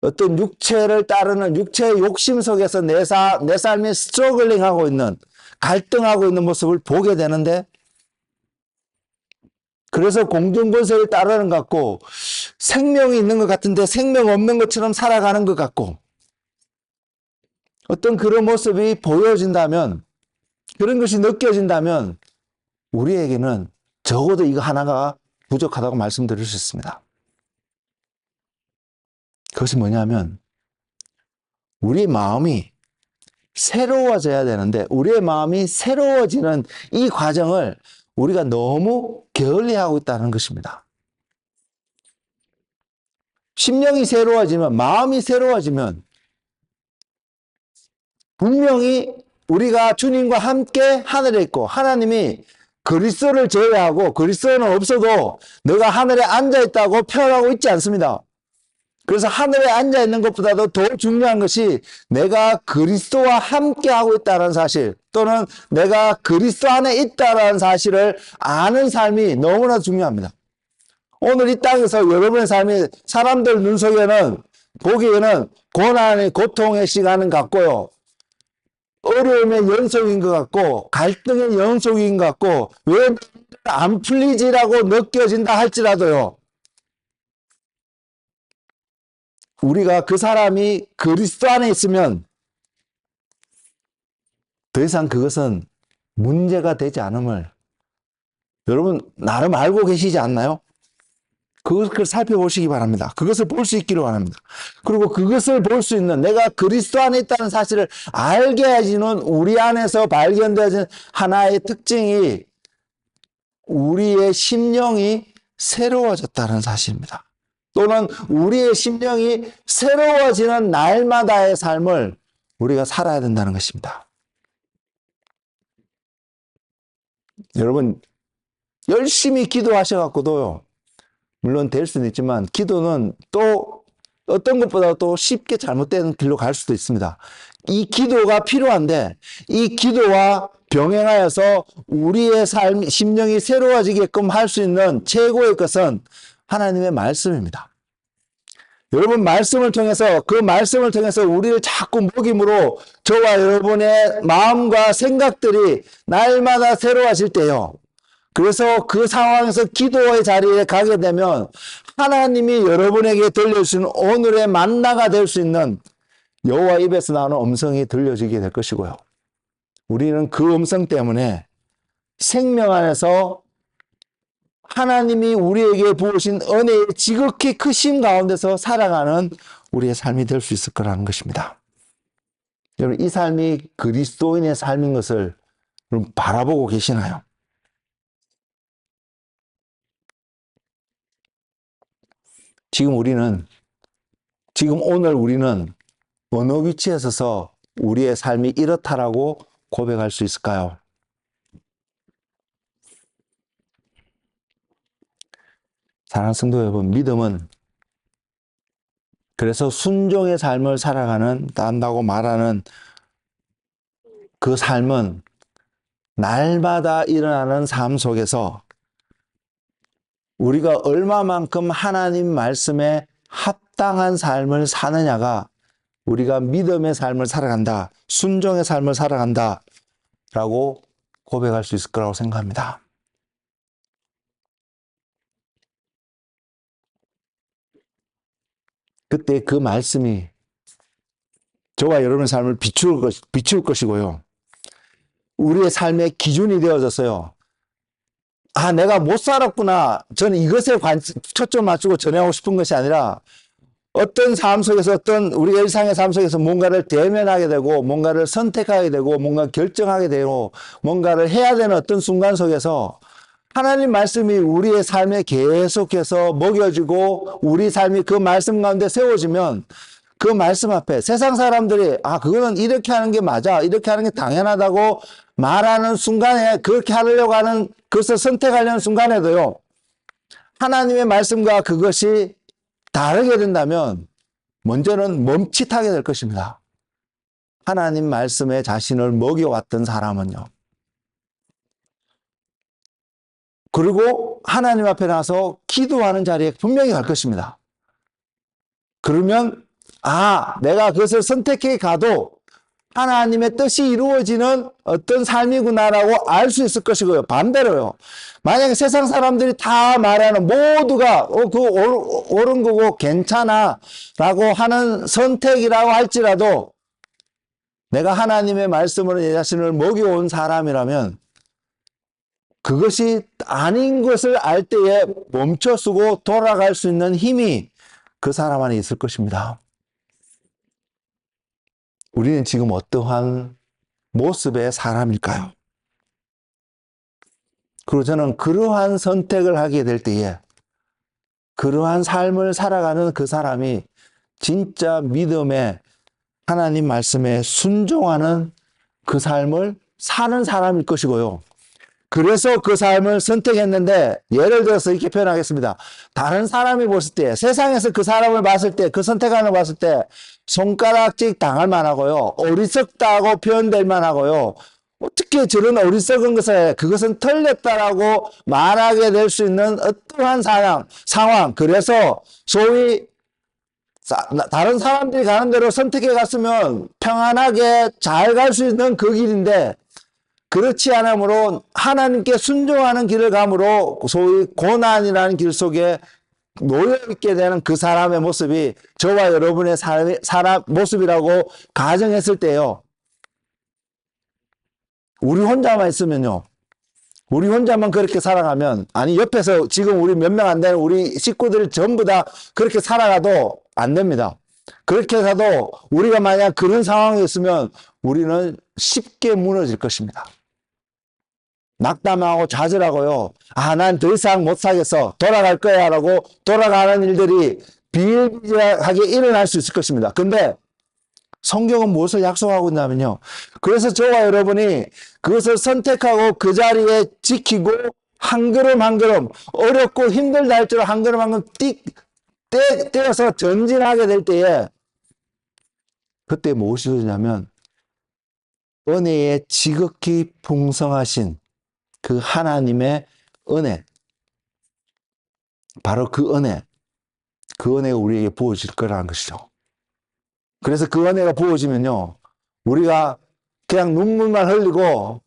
어떤 육체를 따르는 육체의 욕심 속에서 내 삶이 스트러글링하고 있는, 갈등하고 있는 모습을 보게 되는데, 그래서 공중권세를 따르는 것 같고 생명이 있는 것 같은데 생명 없는 것처럼 살아가는 것 같고, 어떤 그런 모습이 보여진다면, 그런 것이 느껴진다면 우리에게는 적어도 이거 하나가 부족하다고 말씀드릴 수 있습니다. 그것이 뭐냐면 우리의 마음이 새로워져야 되는데, 우리의 마음이 새로워지는 이 과정을 우리가 너무 게을리하고 있다는 것입니다. 심령이 새로워지면, 마음이 새로워지면 분명히 우리가 주님과 함께 하늘에 있고 하나님이 그리스도를 제외하고 그리스도는 없어도 내가 하늘에 앉아있다고 표현하고 있지 않습니다. 그래서 하늘에 앉아있는 것보다도 더 중요한 것이 내가 그리스도와 함께 하고 있다는 사실, 또는 내가 그리스도 안에 있다는 사실을 아는 삶이 너무나 중요합니다. 오늘 이 땅에서 여러분의 삶이 사람들 눈 속에는 보기에는 고난의 고통의 시간은 같고요, 어려움의 연속인 것 같고 갈등의 연속인 것 같고 왜 안 풀리지라고 느껴진다 할지라도요, 우리가 그 사람이 그리스도 안에 있으면 더 이상 그것은 문제가 되지 않음을 여러분 나름 알고 계시지 않나요? 그것을 살펴보시기 바랍니다. 그것을 볼 수 있기를 바랍니다. 그리고 그것을 볼 수 있는, 내가 그리스도 안에 있다는 사실을 알게 해주는 우리 안에서 발견되어진 하나의 특징이 우리의 심령이 새로워졌다는 사실입니다. 또는 우리의 심령이 새로워지는 날마다의 삶을 우리가 살아야 된다는 것입니다. 여러분 열심히 기도하셔갖고도요, 물론 될 수는 있지만 기도는 또 어떤 것보다 또 쉽게 잘못된 길로 갈 수도 있습니다. 이 기도가 필요한데 이 기도와 병행하여서 우리의 삶, 심령이 새로워지게끔 할 수 있는 최고의 것은 하나님의 말씀입니다. 여러분 말씀을 통해서, 그 말씀을 통해서 우리를 자꾸 먹임으로 저와 여러분의 마음과 생각들이 날마다 새로워질 때요, 그래서 그 상황에서 기도의 자리에 가게 되면 하나님이 여러분에게 들려주신 오늘의 만나가 될 수 있는 여호와 입에서 나오는 음성이 들려지게 될 것이고요, 우리는 그 음성 때문에 생명 안에서 하나님이 우리에게 부으신 은혜의 지극히 크심 가운데서 살아가는 우리의 삶이 될 수 있을 거라는 것입니다. 여러분 이 삶이 그리스도인의 삶인 것을 여러분 바라보고 계시나요? 지금 오늘 우리는 어느 위치에 서서 우리의 삶이 이렇다라고 고백할 수 있을까요? 사랑하는 성도 여러분, 믿음은 그래서 순종의 삶을 산다고 말하는 그 삶은 날마다 일어나는 삶 속에서 우리가 얼마만큼 하나님 말씀에 합당한 삶을 사느냐가 우리가 믿음의 삶을 살아간다, 순종의 삶을 살아간다 라고 고백할 수 있을 거라고 생각합니다. 그때 그 말씀이 저와 여러분의 삶을 비추을 것이고요. 우리의 삶의 기준이 되어졌어요. 아, 내가 못 살았구나. 저는 이것에 초점 맞추고 전해하고 싶은 것이 아니라 어떤 삶 속에서 어떤 우리 일상의 삶 속에서 뭔가를 대면하게 되고 뭔가를 선택하게 되고 뭔가 결정하게 되고 뭔가를 해야 되는 어떤 순간 속에서 하나님 말씀이 우리의 삶에 계속해서 먹여지고 우리 삶이 그 말씀 가운데 세워지면 그 말씀 앞에 세상 사람들이 아, 그거는 이렇게 하는 게 맞아. 이렇게 하는 게 당연하다고 말하는 순간에 그렇게 하려고 하는 그것을 선택하려는 순간에도요. 하나님의 말씀과 그것이 다르게 된다면 먼저는 멈칫하게 될 것입니다. 하나님 말씀에 자신을 먹여왔던 사람은요. 그리고 하나님 앞에 나서 기도하는 자리에 분명히 갈 것입니다. 그러면 아, 내가 그것을 선택해 가도 하나님의 뜻이 이루어지는 어떤 삶이구나라고 알 수 있을 것이고요. 반대로요. 만약에 세상 사람들이 다 말하는 모두가 그거 옳은 거고 괜찮아 라고 하는 선택이라고 할지라도 내가 하나님의 말씀으로 내 자신을 먹여온 사람이라면 그것이 아닌 것을 알 때에 멈춰서고 돌아갈 수 있는 힘이 그 사람 안에 있을 것입니다. 우리는 지금 어떠한 모습의 사람일까요? 그리고 저는 그러한 선택을 하게 될 때에 그러한 삶을 살아가는 그 사람이 진짜 믿음의 하나님 말씀에 순종하는 그 삶을 사는 사람일 것이고요. 그래서 그 삶을 선택했는데 예를 들어서 이렇게 표현하겠습니다. 다른 사람이 봤을 때 세상에서 그 사람을 봤을 때 그 선택하는 걸 봤을 때 손가락질 당할 만하고요. 어리석다고 표현될 만하고요. 어떻게 저런 어리석은 것을 그것은 틀렸다라고 말하게 될 수 있는 어떠한 상황. 그래서 소위 다른 사람들이 가는 대로 선택해 갔으면 평안하게 잘 갈 수 있는 그 길인데 그렇지 않으므로 하나님께 순종하는 길을 감으로 소위 고난이라는 길 속에 놓여있게 되는 그 사람의 모습이 저와 여러분의 사람 모습이라고 가정했을 때요. 우리 혼자만 있으면요. 우리 혼자만 그렇게 살아가면 아니 옆에서 지금 우리 몇 명 안 되는 우리 식구들 전부 다 그렇게 살아가도 안 됩니다. 그렇게 해서도 우리가 만약 그런 상황에 있으면 우리는 쉽게 무너질 것입니다. 낙담하고 좌절하고요. 아, 난 더 이상 못 살겠어. 돌아갈 거야 라고 돌아가는 일들이 비일비재하게 일어날 수 있을 것입니다. 근데 성경은 무엇을 약속하고 있냐면요. 그래서 저와 여러분이 그것을 선택하고 그 자리에 지키고 한 걸음 한 걸음 어렵고 힘들다 할지라도 한 걸음 한 걸음 떼어서 전진하게 될 때에 그때 무엇이 되냐면 은혜에 지극히 풍성하신 그 하나님의 은혜, 바로 그 은혜가 우리에게 부어질 거라는 것이죠. 그래서 그 은혜가 부어지면요, 우리가 그냥 눈물만 흘리고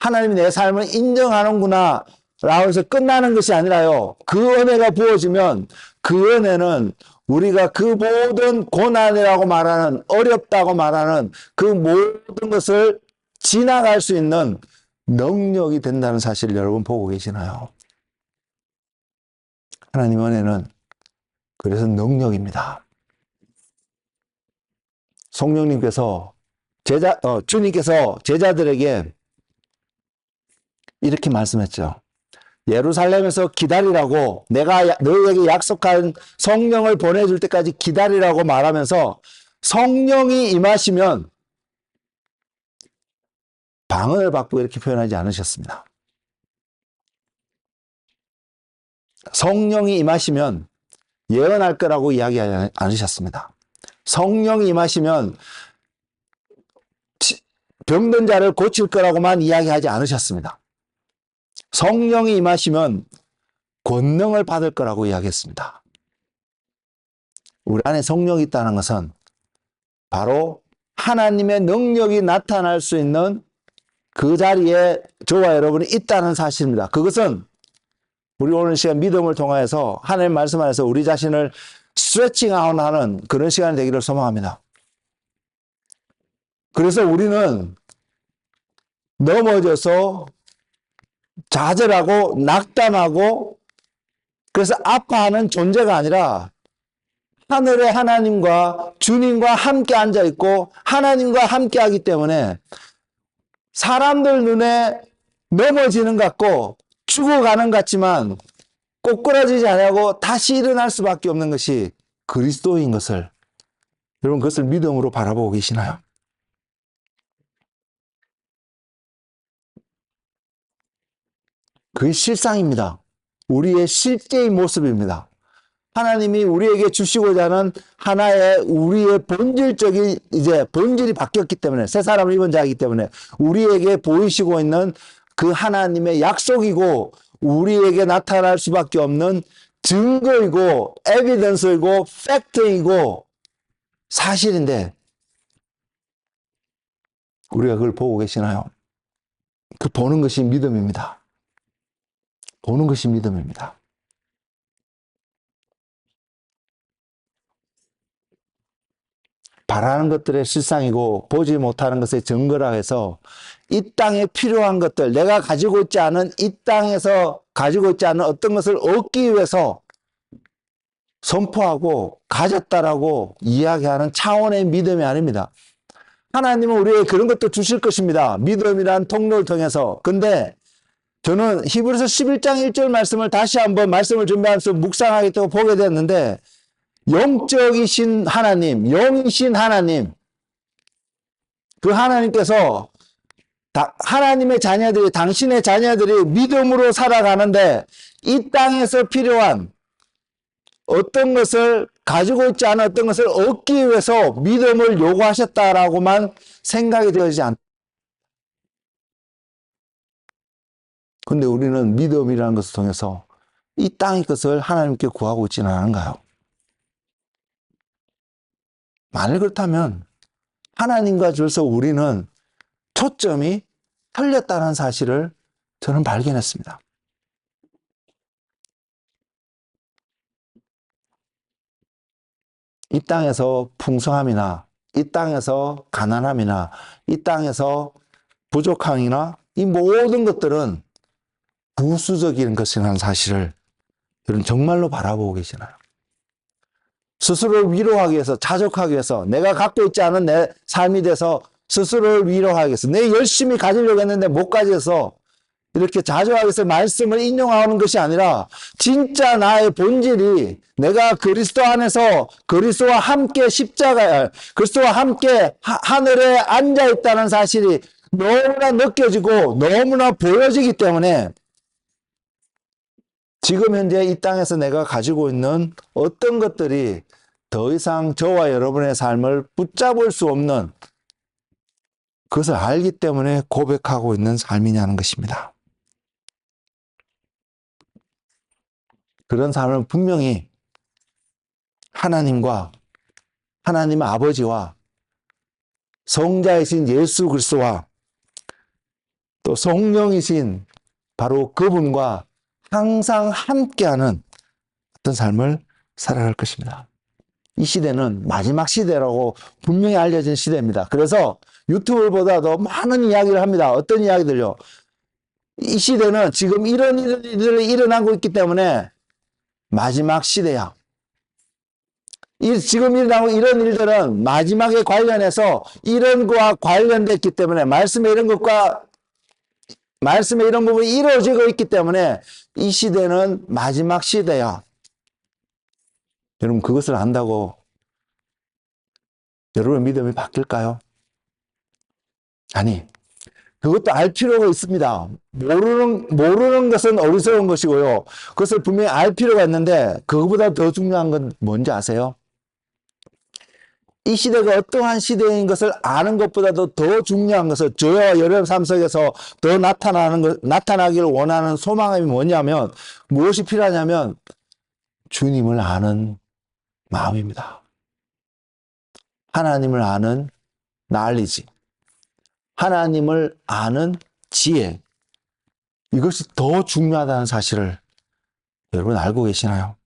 하나님이 내 삶을 인정하는구나 라고 해서 끝나는 것이 아니라요, 그 은혜가 부어지면 그 은혜는 우리가 그 모든 고난이라고 말하는, 어렵다고 말하는 그 모든 것을 지나갈 수 있는 능력이 된다는 사실을 여러분 보고 계시나요? 하나님 은혜는 그래서 능력입니다. 성령님께서 주님께서 제자들에게 이렇게 말씀했죠. 예루살렘에서 기다리라고, 내가 너희에게 약속한 성령을 보내줄 때까지 기다리라고 말하면서 성령이 임하시면 방언을 받고 이렇게 표현하지 않으셨습니다. 성령이 임하시면 예언할 거라고 이야기하지 않으셨습니다. 성령이 임하시면 병든 자를 고칠 거라고만 이야기하지 않으셨습니다. 성령이 임하시면 권능을 받을 거라고 이야기했습니다. 우리 안에 성령이 있다는 것은 바로 하나님의 능력이 나타날 수 있는 그 자리에 저와 여러분이 있다는 사실입니다. 그것은 우리 오늘 시간 믿음을 통해서 하나님 말씀 안에서 우리 자신을 스트레칭 아웃하는 그런 시간이 되기를 소망합니다. 그래서 우리는 넘어져서 좌절하고 낙담하고 그래서 아파하는 존재가 아니라 하늘의 하나님과 주님과 함께 앉아있고 하나님과 함께 하기 때문에 사람들 눈에 넘어지는 것 같고 죽어가는 것 같지만 꼬꾸라지지 않고 다시 일어날 수밖에 없는 것이 그리스도인 것을, 여러분 그것을 믿음으로 바라보고 계시나요? 그게 실상입니다. 우리의 실제의 모습입니다. 하나님이 우리에게 주시고자 하는 하나의 우리의 본질적인 이제 본질이 바뀌었기 때문에 새 사람을 입은 자이기 때문에 우리에게 보이시고 있는 그 하나님의 약속이고 우리에게 나타날 수밖에 없는 증거이고 에비던스이고 팩트이고 사실인데 우리가 그걸 보고 계시나요? 그 보는 것이 믿음입니다. 보는 것이 믿음입니다. 바라는 것들의 실상이고 보지 못하는 것의 증거라 해서 이 땅에 필요한 것들, 내가 가지고 있지 않은 이 땅에서 가지고 있지 않은 어떤 것을 얻기 위해서 선포하고 가졌다라고 이야기하는 차원의 믿음이 아닙니다. 하나님은 우리에게 그런 것도 주실 것입니다. 믿음이란 통로를 통해서. 근데 저는 히브리서 11장 1절 말씀을 다시 한번 말씀을 준비하면서 묵상하겠다고 보게 됐는데 영적이신 하나님, 영이신 하나님, 그 하나님께서 하나님의 자녀들이, 당신의 자녀들이 믿음으로 살아가는데 이 땅에서 필요한 어떤 것을 가지고 있지 않은 어떤 것을 얻기 위해서 믿음을 요구하셨다라고만 생각이 되지 않다. 근데 우리는 믿음이라는 것을 통해서 이 땅의 것을 하나님께 구하고 있지는 않은가요? 만일 그렇다면 하나님과 줄서 우리는 초점이 틀렸다는 사실을 저는 발견했습니다. 이 땅에서 풍성함이나 이 땅에서 가난함이나 이 땅에서 부족함이나 이 모든 것들은 부수적인 것이라는 사실을 여러분 정말로 바라보고 계시나요? 스스로를 위로하기 위해서, 자족하기 위해서, 내가 갖고 있지 않은 내 삶이 돼서 스스로를 위로하기 위해서, 내 열심히 가지려고 했는데 못 가져서 이렇게 자족하기 위해서 말씀을 인용하는 것이 아니라 진짜 나의 본질이 내가 그리스도 안에서 그리스도와 함께 십자가에, 그리스도와 함께 하늘에 앉아있다는 사실이 너무나 느껴지고 너무나 보여지기 때문에 지금 현재 이 땅에서 내가 가지고 있는 어떤 것들이 더 이상 저와 여러분의 삶을 붙잡을 수 없는 그것을 알기 때문에 고백하고 있는 삶이냐는 것입니다. 그런 삶은 분명히 하나님과 하나님 아버지와 성자이신 예수 그리스도와 또 성령이신 바로 그분과 항상 함께하는 어떤 삶을 살아갈 것입니다. 이 시대는 마지막 시대라고 분명히 알려진 시대입니다. 그래서 유튜브보다도 많은 이야기를 합니다. 어떤 이야기들요? 이 시대는 지금 이런 일들이 일어나고 있기 때문에 마지막 시대야. 지금 일어나고 이런 일들은 마지막에 관련해서 이런 것과 관련됐기 때문에 말씀에 이런 것과 말씀에 이런 부분이 이루어지고 있기 때문에 이 시대는 마지막 시대야. 여러분, 그것을 안다고 여러분의 믿음이 바뀔까요? 아니, 그것도 알 필요가 있습니다. 모르는 것은 어리석은 것이고요. 그것을 분명히 알 필요가 있는데, 그것보다 더 중요한 건 뭔지 아세요? 이 시대가 어떠한 시대인 것을 아는 것보다도 더 중요한 것은 저와 여러분 삶 속에서 더 나타나기를 원하는 소망이 뭐냐면, 무엇이 필요하냐면, 주님을 아는 마음입니다. 하나님을 아는 날리지. 하나님을 아는 지혜. 이것이 더 중요하다는 사실을 여러분 알고 계시나요?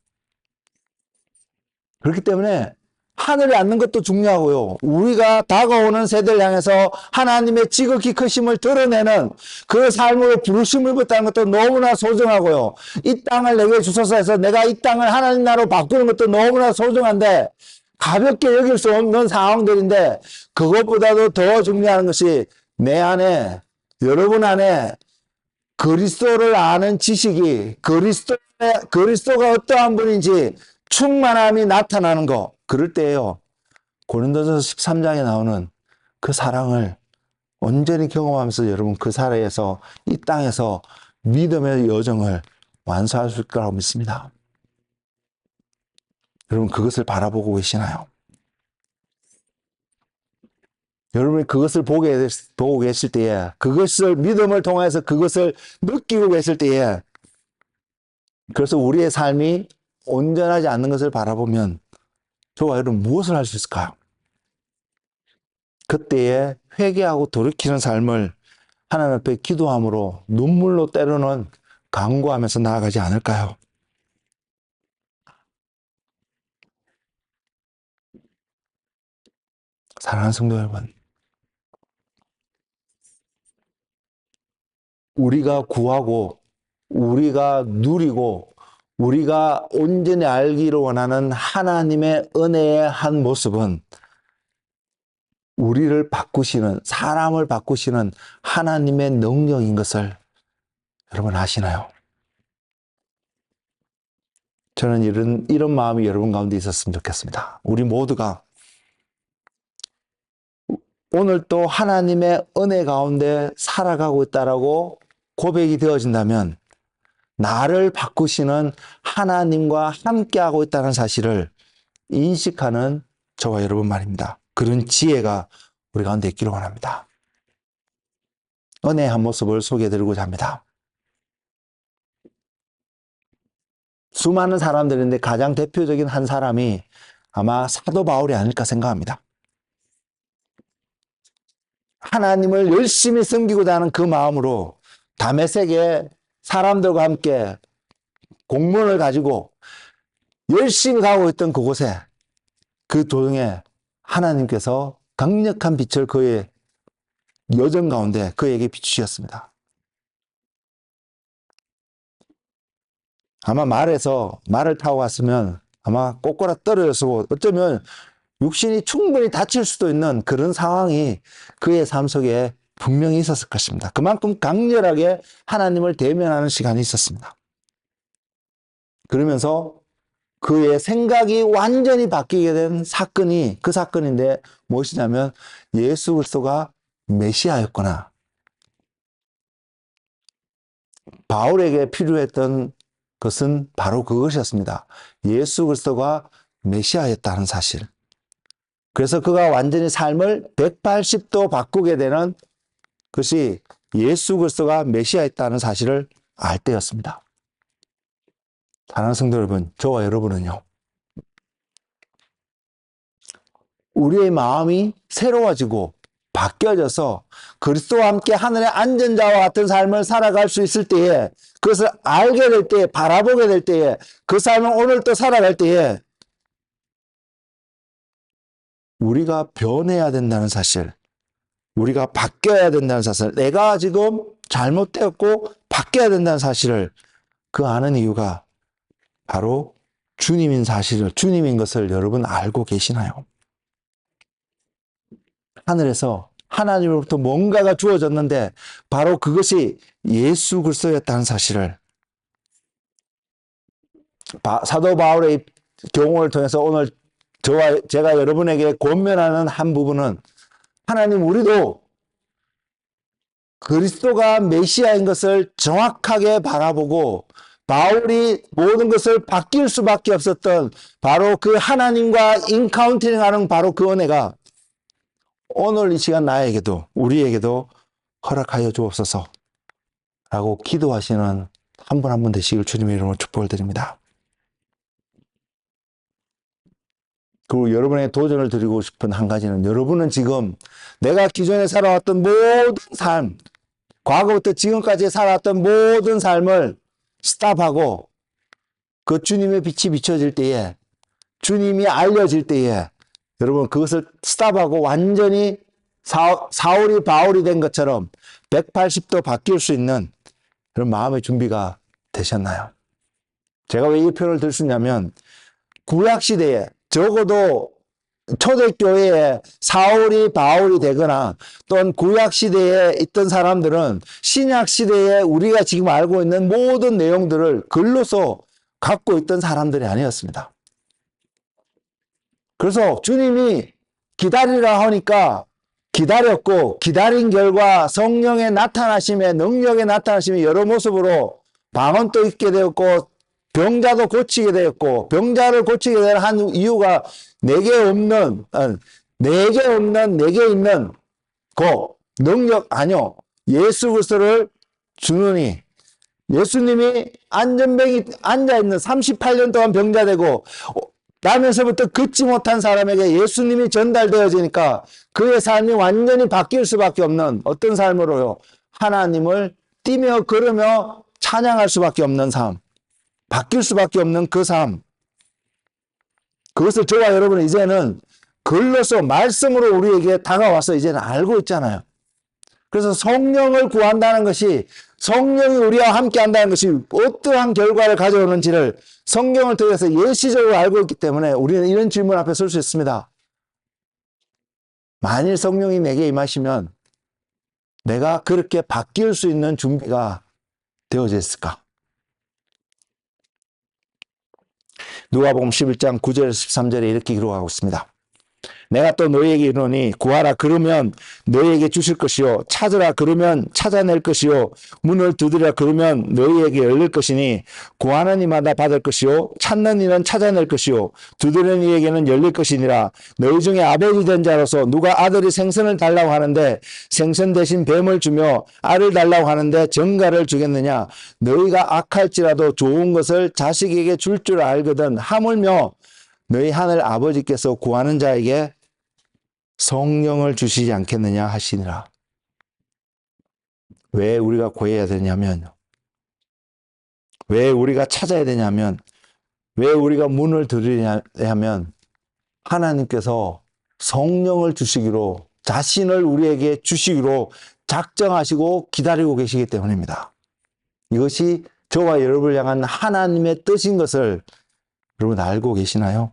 그렇기 때문에 하늘에 앉는 것도 중요하고요. 우리가 다가오는 세대를 향해서 하나님의 지극히 크심을 드러내는 그 삶으로 부르심을 받다는 것도 너무나 소중하고요. 이 땅을 내게 주소서 해서 내가 이 땅을 하나님 나라로 바꾸는 것도 너무나 소중한데 가볍게 여길 수 없는 상황들인데 그것보다도 더 중요한 것이 내 안에, 여러분 안에 그리스도를 아는 지식이 그리스도가 어떠한 분인지 충만함이 나타나는 거. 그럴 때예요. 고린도전서 13장에 나오는 그 사랑을 온전히 경험하면서 여러분 그 사회에서 이 땅에서 믿음의 여정을 완수할 수 있을 거라고 믿습니다. 여러분 그것을 바라보고 계시나요? 여러분이 그것을 보고 계실 때에 그것을 믿음을 통해서 그것을 느끼고 계실 때에 그래서 우리의 삶이 온전하지 않는 것을 바라보면 저와 여러분 무엇을 할 수 있을까요? 그때에 회개하고 돌이키는 삶을 하나님 앞에 기도함으로 눈물로 때로는 간구하면서 나아가지 않을까요? 사랑하는 성도 여러분, 우리가 구하고 우리가 누리고 우리가 온전히 알기를 원하는 하나님의 은혜의 한 모습은 우리를 바꾸시는, 사람을 바꾸시는 하나님의 능력인 것을 여러분 아시나요? 저는 이런 마음이 여러분 가운데 있었으면 좋겠습니다. 우리 모두가 오늘 또 하나님의 은혜 가운데 살아가고 있다라고 고백이 되어진다면 나를 바꾸시는 하나님과 함께하고 있다는 사실을 인식하는 저와 여러분 말입니다. 그런 지혜가 우리 가운데 있기를 원합니다. 은혜의 한 모습을 소개해드리고자 합니다. 수많은 사람들인데 가장 대표적인 한 사람이 아마 사도 바울이 아닐까 생각합니다. 하나님을 열심히 섬기고자 하는 그 마음으로 다메섹에 사람들과 함께 공문을 가지고 열심히 가고 있던 그곳에 그 도중에 하나님께서 강력한 빛을 그의 여정 가운데 그에게 비추셨습니다. 아마 말을 타고 갔으면 아마 꼬꼬라 떨어졌고 어쩌면 육신이 충분히 다칠 수도 있는 그런 상황이 그의 삶 속에 분명히 있었을 것입니다. 그만큼 강렬하게 하나님을 대면하는 시간이 있었습니다. 그러면서 그의 생각이 완전히 바뀌게 된 사건이 그 사건인데 무엇이냐면 예수 그리스도가 메시아였구나. 바울에게 필요했던 것은 바로 그것이었습니다. 예수 그리스도가 메시아였다는 사실. 그래서 그가 완전히 삶을 180도 바꾸게 되는 것이 예수 그리스도가 메시아였다는 사실을 알 때였습니다. 사랑하는 성도 여러분, 저와 여러분은요. 우리의 마음이 새로워지고 바뀌어져서 그리스도와 함께 하늘의 안전자와 같은 삶을 살아갈 수 있을 때에 그것을 알게 될 때에 바라보게 될 때에 그 삶을 오늘 또 살아갈 때에 우리가 변해야 된다는 사실, 우리가 바뀌어야 된다는 사실, 내가 지금 잘못되었고 바뀌어야 된다는 사실을 그 아는 이유가 바로 주님인 것을 여러분 알고 계시나요? 하늘에서 하나님으로부터 뭔가가 주어졌는데 바로 그것이 예수 그리스도였다는 사실을 사도 바울의 경험을 통해서 오늘 제가 여러분에게 권면하는 한 부분은 하나님 우리도 그리스도가 메시아인 것을 정확하게 바라보고 바울이 모든 것을 바뀔 수밖에 없었던 바로 그 하나님과 인카운팅하는 바로 그 은혜가 오늘 이 시간 나에게도 우리에게도 허락하여 주옵소서 라고 기도하시는 한 분 한 분 되시길 주님의 이름으로 축복을 드립니다. 그리고 여러분에게 도전을 드리고 싶은 한 가지는 여러분은 지금 내가 기존에 살아왔던 모든 삶, 과거부터 지금까지 살아왔던 모든 삶을 스탑하고 그 주님의 빛이 비춰질 때에 주님이 알려질 때에 여러분 그것을 스탑하고 완전히 사울이 바울이 된 것처럼 180도 바뀔 수 있는 그런 마음의 준비가 되셨나요? 제가 왜 이 표현을 들 수 있냐면 구약시대에 적어도 초대교회에 사울이 바울이 되거나 또는 구약시대에 있던 사람들은 신약시대에 우리가 지금 알고 있는 모든 내용들을 글로서 갖고 있던 사람들이 아니었습니다. 그래서 주님이 기다리라 하니까 기다렸고 기다린 결과 성령의 나타나심에 능력의 나타나심이 여러 모습으로 방언도 있게 되었고 병자도 고치게 되었고 병자를 고치게 된 한 이유가 내게 없는 내게 있는 그 능력 아니요 예수 그리스도를 주느니 예수님이 안전병이 앉아있는 38년 동안 병자되고 나면서부터 걷지 못한 사람에게 예수님이 전달되어지니까 그의 삶이 완전히 바뀔 수밖에 없는 어떤 삶으로요 하나님을 뛰며 걸으며 찬양할 수밖에 없는 삶 바뀔 수밖에 없는 그 삶 그것을 저와 여러분은 이제는 글로서 말씀으로 우리에게 다가와서 이제는 알고 있잖아요. 그래서 성령을 구한다는 것이 성령이 우리와 함께 한다는 것이 어떠한 결과를 가져오는지를 성경을 통해서 예시적으로 알고 있기 때문에 우리는 이런 질문 앞에 설 수 있습니다. 만일 성령이 내게 임하시면 내가 그렇게 바뀔 수 있는 준비가 되어져 있을까? 누가복음 11장 9절에서 13절에 이렇게 기록하고 있습니다. 내가 또 너희에게 이르노니 구하라 그러면 너희에게 주실 것이요 찾으라 그러면 찾아낼 것이요 문을 두드리라 그러면 너희에게 열릴 것이니 구하는 이마다 받을 것이요 찾는 이는 찾아낼 것이요 두드리는 이에게는 열릴 것이니라. 너희 중에 아버지 된 자로서 누가 아들이 생선을 달라고 하는데 생선 대신 뱀을 주며 알을 달라고 하는데 정갈을 주겠느냐. 너희가 악할지라도 좋은 것을 자식에게 줄 줄 알거든 하물며 너희 하늘 아버지께서 구하는 자에게 성령을 주시지 않겠느냐 하시니라. 왜 우리가 구해야 되냐면 왜 우리가 찾아야 되냐면 왜 우리가 문을 들으냐 하면 하나님께서 성령을 주시기로 자신을 우리에게 주시기로 작정하시고 기다리고 계시기 때문입니다. 이것이 저와 여러분을 향한 하나님의 뜻인 것을 여러분 알고 계시나요?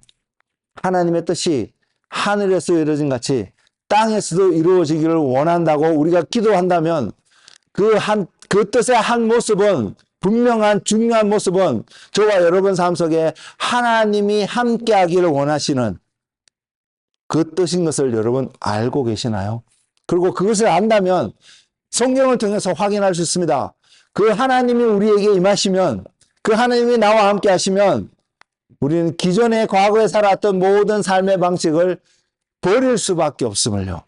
하나님의 뜻이 하늘에서 이루어진 같이 땅에서도 이루어지기를 원한다고 우리가 기도한다면 그 뜻의 한 모습은 분명한 중요한 모습은 저와 여러분 삶 속에 하나님이 함께하기를 원하시는 그 뜻인 것을 여러분 알고 계시나요? 그리고 그것을 안다면 성경을 통해서 확인할 수 있습니다. 그 하나님이 우리에게 임하시면 그 하나님이 나와 함께 하시면 우리는 기존에 과거에 살았던 모든 삶의 방식을 버릴 수밖에 없음을요.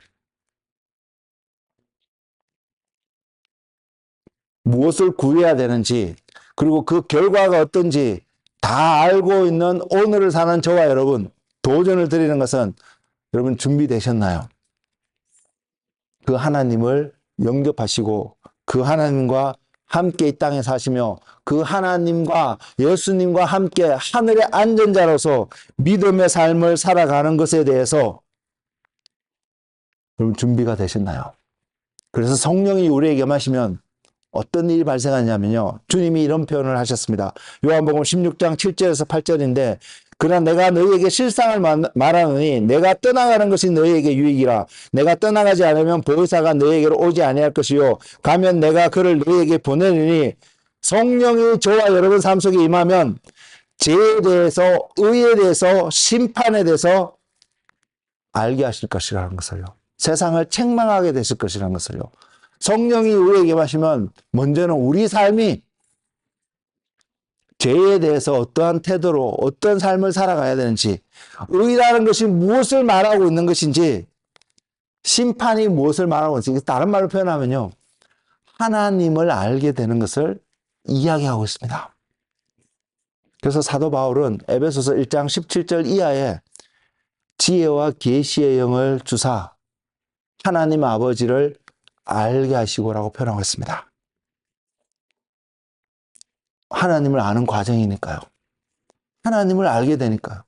무엇을 구해야 되는지 그리고 그 결과가 어떤지 다 알고 있는 오늘을 사는 저와 여러분 도전을 드리는 것은 여러분 준비되셨나요? 그 하나님을 영접하시고 그 하나님과 함께 이 땅에 사시며 그 하나님과 예수님과 함께 하늘의 안전자로서 믿음의 삶을 살아가는 것에 대해서 여러분 준비가 되셨나요? 그래서 성령이 우리에게 임하시면 어떤 일이 발생하냐면요. 주님이 이런 표현을 하셨습니다. 요한복음 16장 7절에서 8절인데 그러나 내가 너희에게 실상을 말하노니 내가 떠나가는 것이 너희에게 유익이라. 내가 떠나가지 않으면 보혜사가 너희에게로 오지 아니할 것이요 가면 내가 그를 너희에게 보내느니 성령이 저와 여러분 삶 속에 임하면 죄에 대해서, 의에 대해서, 심판에 대해서 알게 하실 것이라는 것을요. 세상을 책망하게 되실 것이라는 것을요. 성령이 우리에게 하시면 먼저는 우리 삶이 죄에 대해서 어떠한 태도로 어떤 삶을 살아가야 되는지, 의라는 것이 무엇을 말하고 있는 것인지, 심판이 무엇을 말하고 있는지, 다른 말로 표현하면요, 하나님을 알게 되는 것을 이야기하고 있습니다. 그래서 사도 바울은 에베소서 1장 17절 이하에 지혜와 계시의 영을 주사 하나님 아버지를 알게 하시고라고 표현하고 있습니다. 하나님을 아는 과정이니까요. 하나님을 알게 되니까요.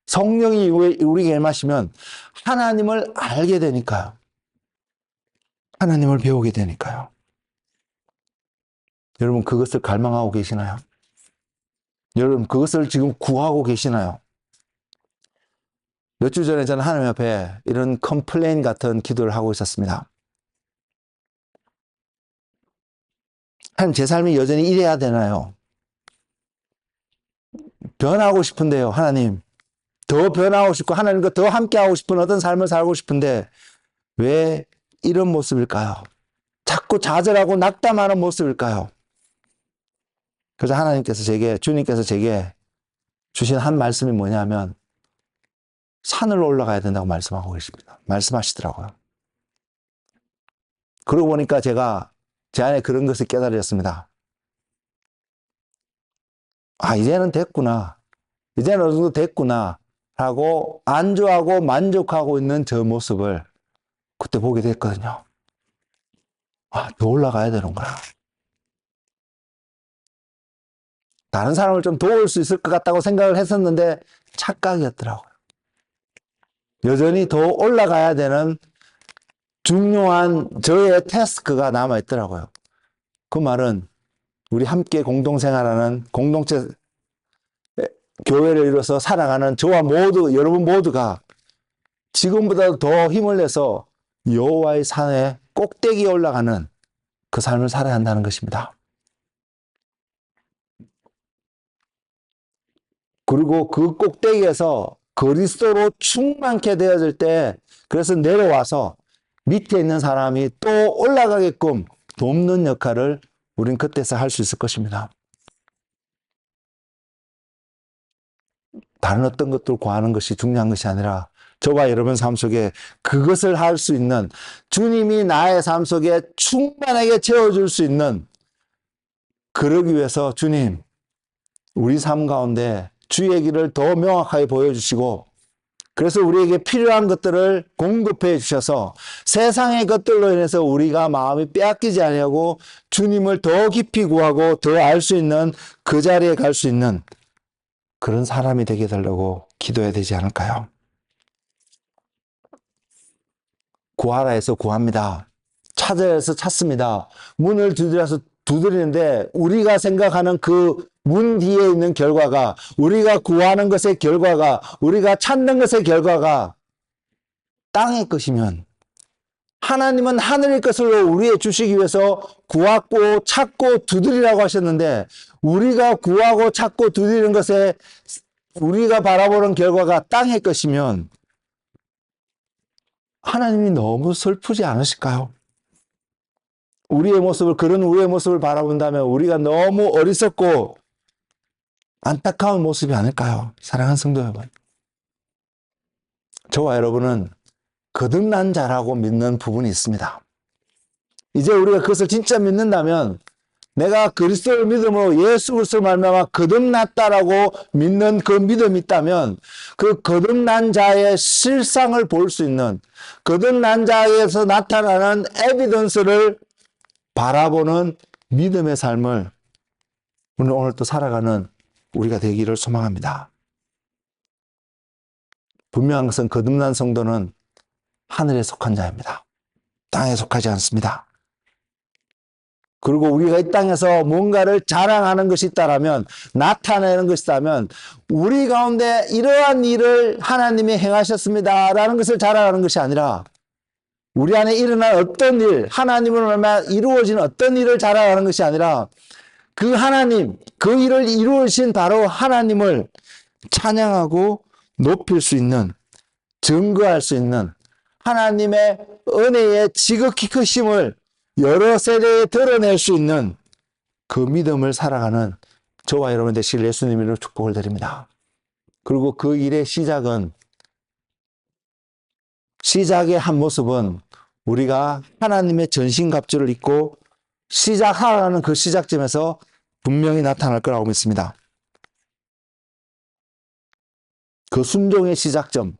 성령이 우리에게 임하시면 하나님을 알게 되니까요. 하나님을 배우게 되니까요. 여러분 그것을 갈망하고 계시나요? 여러분 그것을 지금 구하고 계시나요? 몇 주 전에 저는 하나님 앞에 이런 컴플레인 같은 기도를 하고 있었습니다. 하나님 제 삶이 여전히 이래야 되나요? 변하고 싶은데요. 하나님 더 변하고 싶고 하나님과 더 함께하고 싶은 어떤 삶을 살고 싶은데 왜 이런 모습일까요? 자꾸 좌절하고 낙담하는 모습일까요? 그래서 주님께서 제게 주신 한 말씀이 뭐냐면 산을 올라가야 된다고 말씀하고 계십니다. 말씀하시더라고요. 그러고 보니까 제가 제 안에 그런 것을 깨달았습니다. 아, 이제는 됐구나. 이제는 어느 정도 됐구나. 하고 안주하고 만족하고 있는 저 모습을 그때 보게 됐거든요. 아, 더 올라가야 되는구나. 다른 사람을 좀 도울 수 있을 것 같다고 생각을 했었는데 착각이었더라고요. 여전히 더 올라가야 되는 중요한 저의 태스크가 남아있더라고요. 그 말은 우리 함께 공동생활하는 공동체 교회를 이뤄서 살아가는 저와 여러분 모두가 지금보다 더 힘을 내서 여호와의 산에 꼭대기에 올라가는 그 삶을 살아야 한다는 것입니다. 그리고 그 꼭대기에서 그리스도로 충만케 되어질 때 그래서 내려와서 밑에 있는 사람이 또 올라가게끔 돕는 역할을 우린 그때서 할 수 있을 것입니다. 다른 어떤 것들 구하는 것이 중요한 것이 아니라 저와 여러분 삶 속에 그것을 할 수 있는 주님이 나의 삶 속에 충만하게 채워줄 수 있는 그러기 위해서 주님 우리 삶 가운데 주의 길을 더 명확하게 보여주시고 그래서 우리에게 필요한 것들을 공급해 주셔서 세상의 것들로 인해서 우리가 마음이 빼앗기지 아니하고 주님을 더 깊이 구하고 더 알 수 있는 그 자리에 갈 수 있는 그런 사람이 되게 해달라고 기도해야 되지 않을까요? 구하라 해서 구합니다. 찾아야 해서 찾습니다. 문을 두드려서 두드리는데 우리가 생각하는 그 문 뒤에 있는 결과가 우리가 구하는 것의 결과가 우리가 찾는 것의 결과가 땅의 것이면 하나님은 하늘의 것을 우리에 주시기 위해서 구하고 찾고 두드리라고 하셨는데 우리가 구하고 찾고 두드리는 것에 우리가 바라보는 결과가 땅의 것이면 하나님이 너무 슬프지 않으실까요? 그런 우리의 모습을 바라본다면 우리가 너무 어리석고 안타까운 모습이 아닐까요? 사랑하는 성도 여러분. 저와 여러분은 거듭난 자라고 믿는 부분이 있습니다. 이제 우리가 그것을 진짜 믿는다면 내가 그리스도를 믿음으로 예수 그리스도를 말미암아 거듭났다라고 믿는 그 믿음이 있다면 그 거듭난 자의 실상을 볼 수 있는 거듭난 자에서 나타나는 에비던스를 바라보는 믿음의 삶을 오늘 또 살아가는 우리가 되기를 소망합니다. 분명한 것은 거듭난 성도는 하늘에 속한 자입니다. 땅에 속하지 않습니다. 그리고 우리가 이 땅에서 뭔가를 자랑하는 것이 있다라면, 나타내는 것이 있다면, 우리 가운데 이러한 일을 하나님이 행하셨습니다라는 것을 자랑하는 것이 아니라, 우리 안에 일어난 어떤 일, 하나님으로 말미암아 이루어진 어떤 일을 자랑하는 것이 아니라, 그 하나님, 그 일을 이루신 바로 하나님을 찬양하고 높일 수 있는, 증거할 수 있는 하나님의 은혜의 지극히 크심을 여러 세대에 드러낼 수 있는 그 믿음을 살아가는 저와 여러분 되시길 예수님 이름으로 축복을 드립니다. 그리고 그 일의 시작의 한 모습은 우리가 하나님의 전신갑주를 입고 시작하라는 그 시작점에서 분명히 나타날 거라고 믿습니다. 그 순종의 시작점,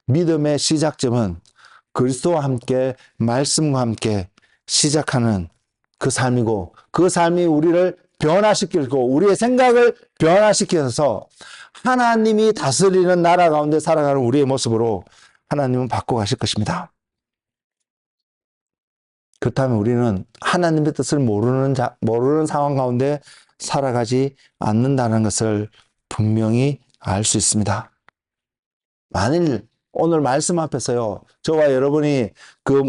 믿음의 시작점은 그리스도와 함께, 말씀과 함께 시작하는 그 삶이고, 그 삶이 우리를 변화시키고 우리의 생각을 변화시켜서 하나님이 다스리는 나라 가운데 살아가는 우리의 모습으로 하나님은 바꿔가실 것입니다. 그렇다면 우리는 하나님의 뜻을 모르는 상황 가운데 살아가지 않는다는 것을 분명히 알 수 있습니다. 만일 오늘 말씀 앞에서요, 저와 여러분이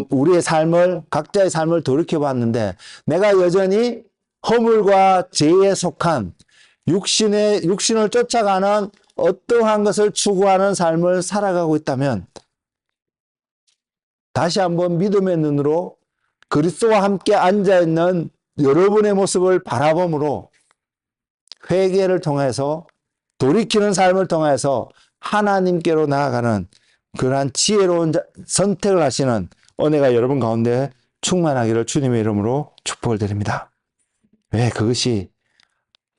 우리의 삶을, 각자의 삶을 돌이켜봤는데, 내가 여전히 허물과 죄에 속한 육신을 쫓아가는 어떠한 것을 추구하는 삶을 살아가고 있다면, 다시 한번 믿음의 눈으로 그리스도와 함께 앉아있는 여러분의 모습을 바라봄으로 회개를 통해서, 돌이키는 삶을 통해서 하나님께로 나아가는 그러한 지혜로운 선택을 하시는 은혜가 여러분 가운데 충만하기를 주님의 이름으로 축복을 드립니다. 왜? 그것이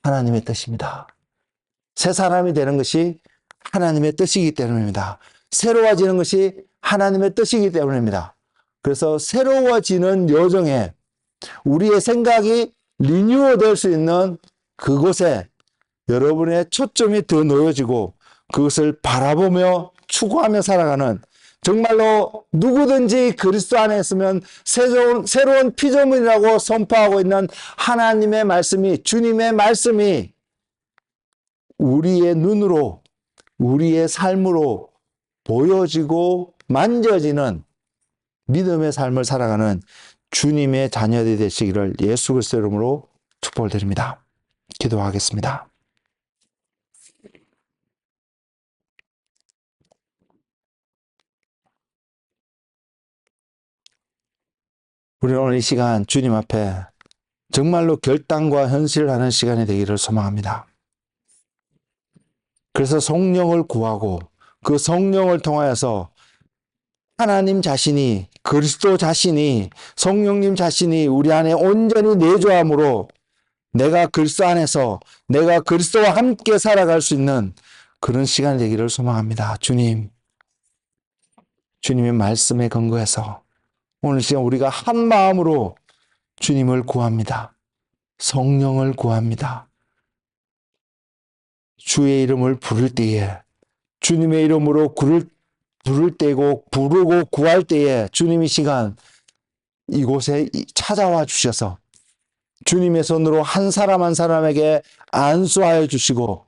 하나님의 뜻입니다. 새 사람이 되는 것이 하나님의 뜻이기 때문입니다. 새로워지는 것이 하나님의 뜻이기 때문입니다. 그래서 새로워지는 여정에 우리의 생각이 리뉴어될 수 있는 그곳에 여러분의 초점이 더 놓여지고 그것을 바라보며 추구하며 살아가는, 정말로 누구든지 그리스도 안에 있으면 새로운 피조물이라고 선포하고 있는 하나님의 말씀이, 주님의 말씀이 우리의 눈으로, 우리의 삶으로 보여지고 만져지는 믿음의 삶을 살아가는 주님의 자녀들이 되시기를 예수 그리스도 이름으로 축복을 드립니다. 기도하겠습니다. 우리는 오늘 이 시간 주님 앞에 정말로 결단과 현실을 하는 시간이 되기를 소망합니다. 그래서 성령을 구하고 그 성령을 통하여서 하나님 자신이, 그리스도 자신이, 성령님 자신이 우리 안에 온전히 내주함으로 내가 그리스도 안에서, 내가 그리스도와 함께 살아갈 수 있는 그런 시간이 되기를 소망합니다. 주님, 주님의 말씀에 근거해서 오늘 시간 우리가 한 마음으로 주님을 구합니다. 성령을 구합니다. 주의 이름을 부를 때에, 주님의 이름으로 부를 때고 부르고 구할 때에 주님 이 시간 이곳에 찾아와 주셔서 주님의 손으로 한 사람 한 사람에게 안수하여 주시고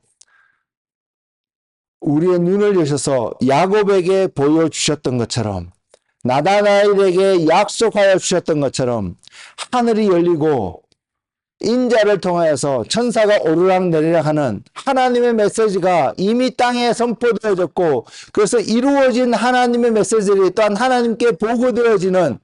우리의 눈을 여셔서 야곱에게 보여주셨던 것처럼, 나다나엘에게 약속하여 주셨던 것처럼 하늘이 열리고 인자를 통하여서 천사가 오르락내리락 하는 하나님의 메시지가 이미 땅에 선포되어졌고, 그래서 이루어진 하나님의 메시지들이 또한 하나님께 보고되어지는,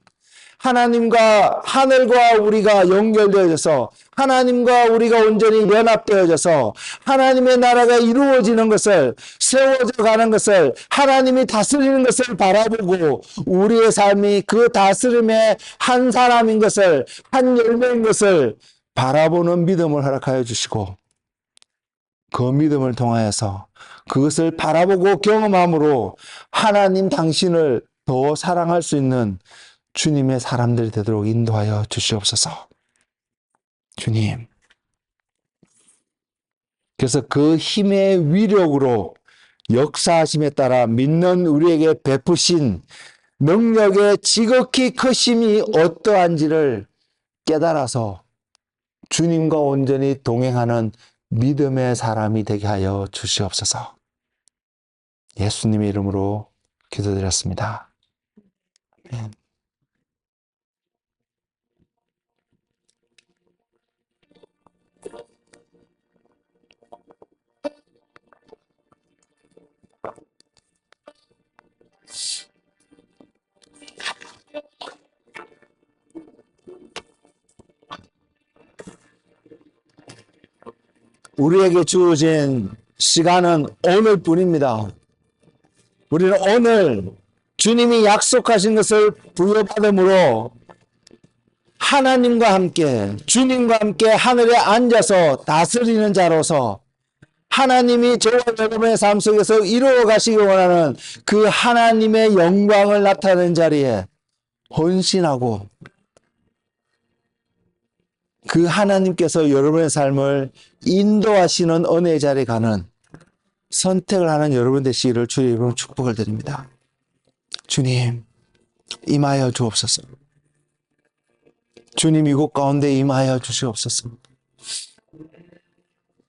하나님과 하늘과 우리가 연결되어져서 하나님과 우리가 온전히 연합되어져서 하나님의 나라가 이루어지는 것을, 세워져 가는 것을, 하나님이 다스리는 것을 바라보고 우리의 삶이 그 다스림의 한 사람인 것을, 한 열매인 것을 바라보는 믿음을 허락하여 주시고, 그 믿음을 통하여서 그것을 바라보고 경험함으로 하나님 당신을 더 사랑할 수 있는 주님의 사람들이 되도록 인도하여 주시옵소서. 주님, 그래서 그 힘의 위력으로 역사하심에 따라 믿는 우리에게 베푸신 능력의 지극히 크심이 어떠한지를 깨달아서 주님과 온전히 동행하는 믿음의 사람이 되게 하여 주시옵소서. 예수님의 이름으로 기도드렸습니다. 아멘. 우리에게 주어진 시간은 오늘뿐입니다. 우리는 오늘 주님이 약속하신 것을 부여받음으로 하나님과 함께, 주님과 함께 하늘에 앉아서 다스리는 자로서 하나님이 저와 여러분의 삶 속에서 이루어 가시기 원하는 그 하나님의 영광을 나타내는 자리에 헌신하고 그 하나님께서 여러분의 삶을 인도하시는 은혜의 자리에 가는 선택을 하는 여러분 되시기를 주의 이름으로 축복을 드립니다. 주님, 임하여 주옵소서. 주님, 이곳 가운데 임하여 주시옵소서.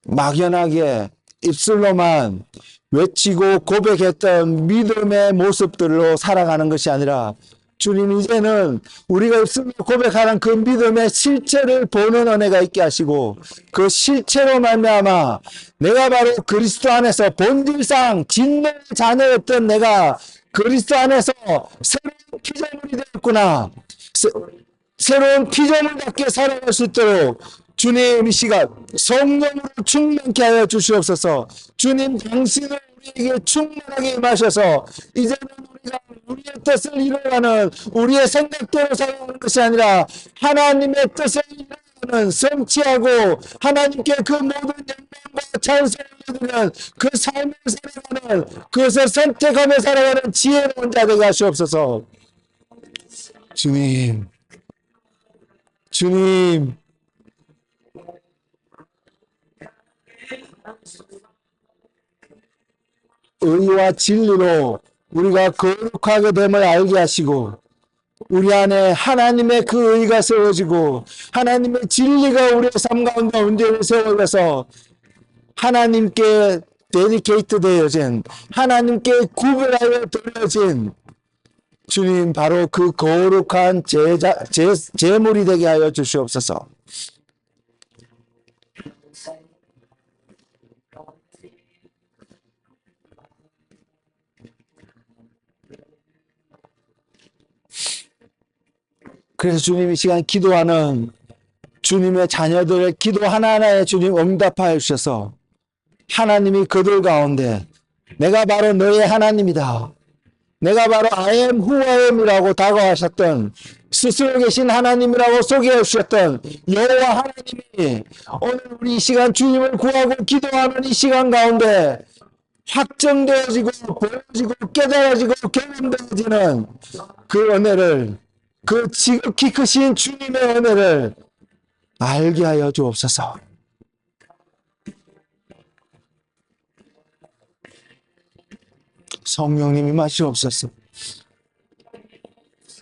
막연하게 입술로만 외치고 고백했던 믿음의 모습들로 살아가는 것이 아니라 주님, 이제는 우리가 입술로 고백하는 그 믿음의 실체를 보는 은혜가 있게 하시고 그 실체로 말미암아 내가 바로 그리스도 안에서 본질상 진노의 자녀였던 내가 그리스도 안에서 새로운 피조물이 되었구나, 새로운 피조물답게 살아갈 수 있도록 주님 이 시간 성령으로 충만케 하여 주시옵소서. 주님 당신을 우리에게 충만하게 임하셔서 이제는 우리가 우리의 뜻을 이루어가는, 우리의 생각대로 살아가는 것이 아니라 하나님의 뜻을 이루어가는, 성취하고 하나님께 그 모든 영광과 찬송을 드리는 그 삶을 살아가는, 그것을 선택하며 살아가는 지혜로운 자되게 하시옵소서. 주님, 주님, 의와 진리로 우리가 거룩하게 됨을 알게 하시고 우리 안에 하나님의 그 의가 세워지고 하나님의 진리가 우리의 삶 가운데 온전히 세워져서 하나님께 데디케이트 되어진, 하나님께 구별하여 드려진 주님, 바로 그 거룩한 제물이 되게 하여 주시옵소서. 그래서 주님 이 시간 기도하는 주님의 자녀들의 기도 하나하나에 주님 응답하여 주셔서 하나님이 그들 가운데 내가 바로 너의 하나님이다, 내가 바로 I am who I am이라고 다가가셨던, 스스로 계신 하나님이라고 소개해 주셨던 여호와 하나님이 오늘 우리 이 시간 주님을 구하고 기도하는 이 시간 가운데 확정되어지고 보여지고 깨달아지고 경험되어지는 그 은혜를, 그 지극히 크신 주님의 은혜를 알게 하여 주옵소서. 성령님이 임하시옵소서.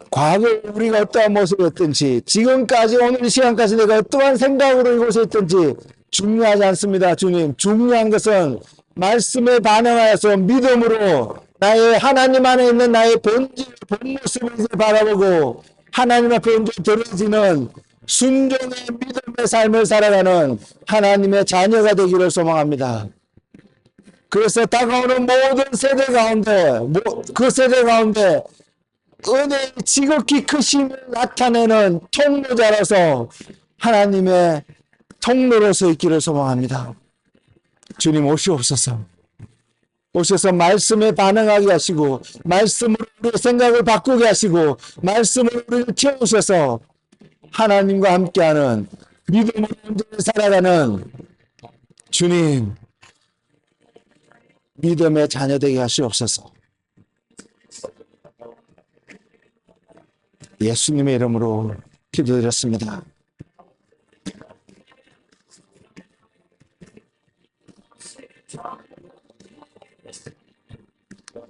과거에 우리가 어떠한 모습이었든지 지금까지 오늘 이 시간까지 내가 어떠한 생각으로 이곳에 있든지 중요하지 않습니다. 주님, 중요한 것은 말씀에 반응하여서 믿음으로 나의 하나님 안에 있는 나의 본질, 본모습을 이제 바라보고 하나님 앞에 이제 드려지는 순종의 믿음의 삶을 살아가는 하나님의 자녀가 되기를 소망합니다. 그래서 다가오는 모든 세대 가운데, 그 세대 가운데 은혜의 지극히 크심을 나타내는 통로자로서 하나님의 통로로서 있기를 소망합니다. 주님 오시옵소서. 오셔서 말씀에 반응하게 하시고 말씀으로 우리의 생각을 바꾸게 하시고 말씀으로 우리를 채우셔서 하나님과 함께하는 믿음으로 온전히 살아가는 주님, 믿음의 자녀 되게 하시옵소서. 예수님의 이름으로 기도드렸습니다.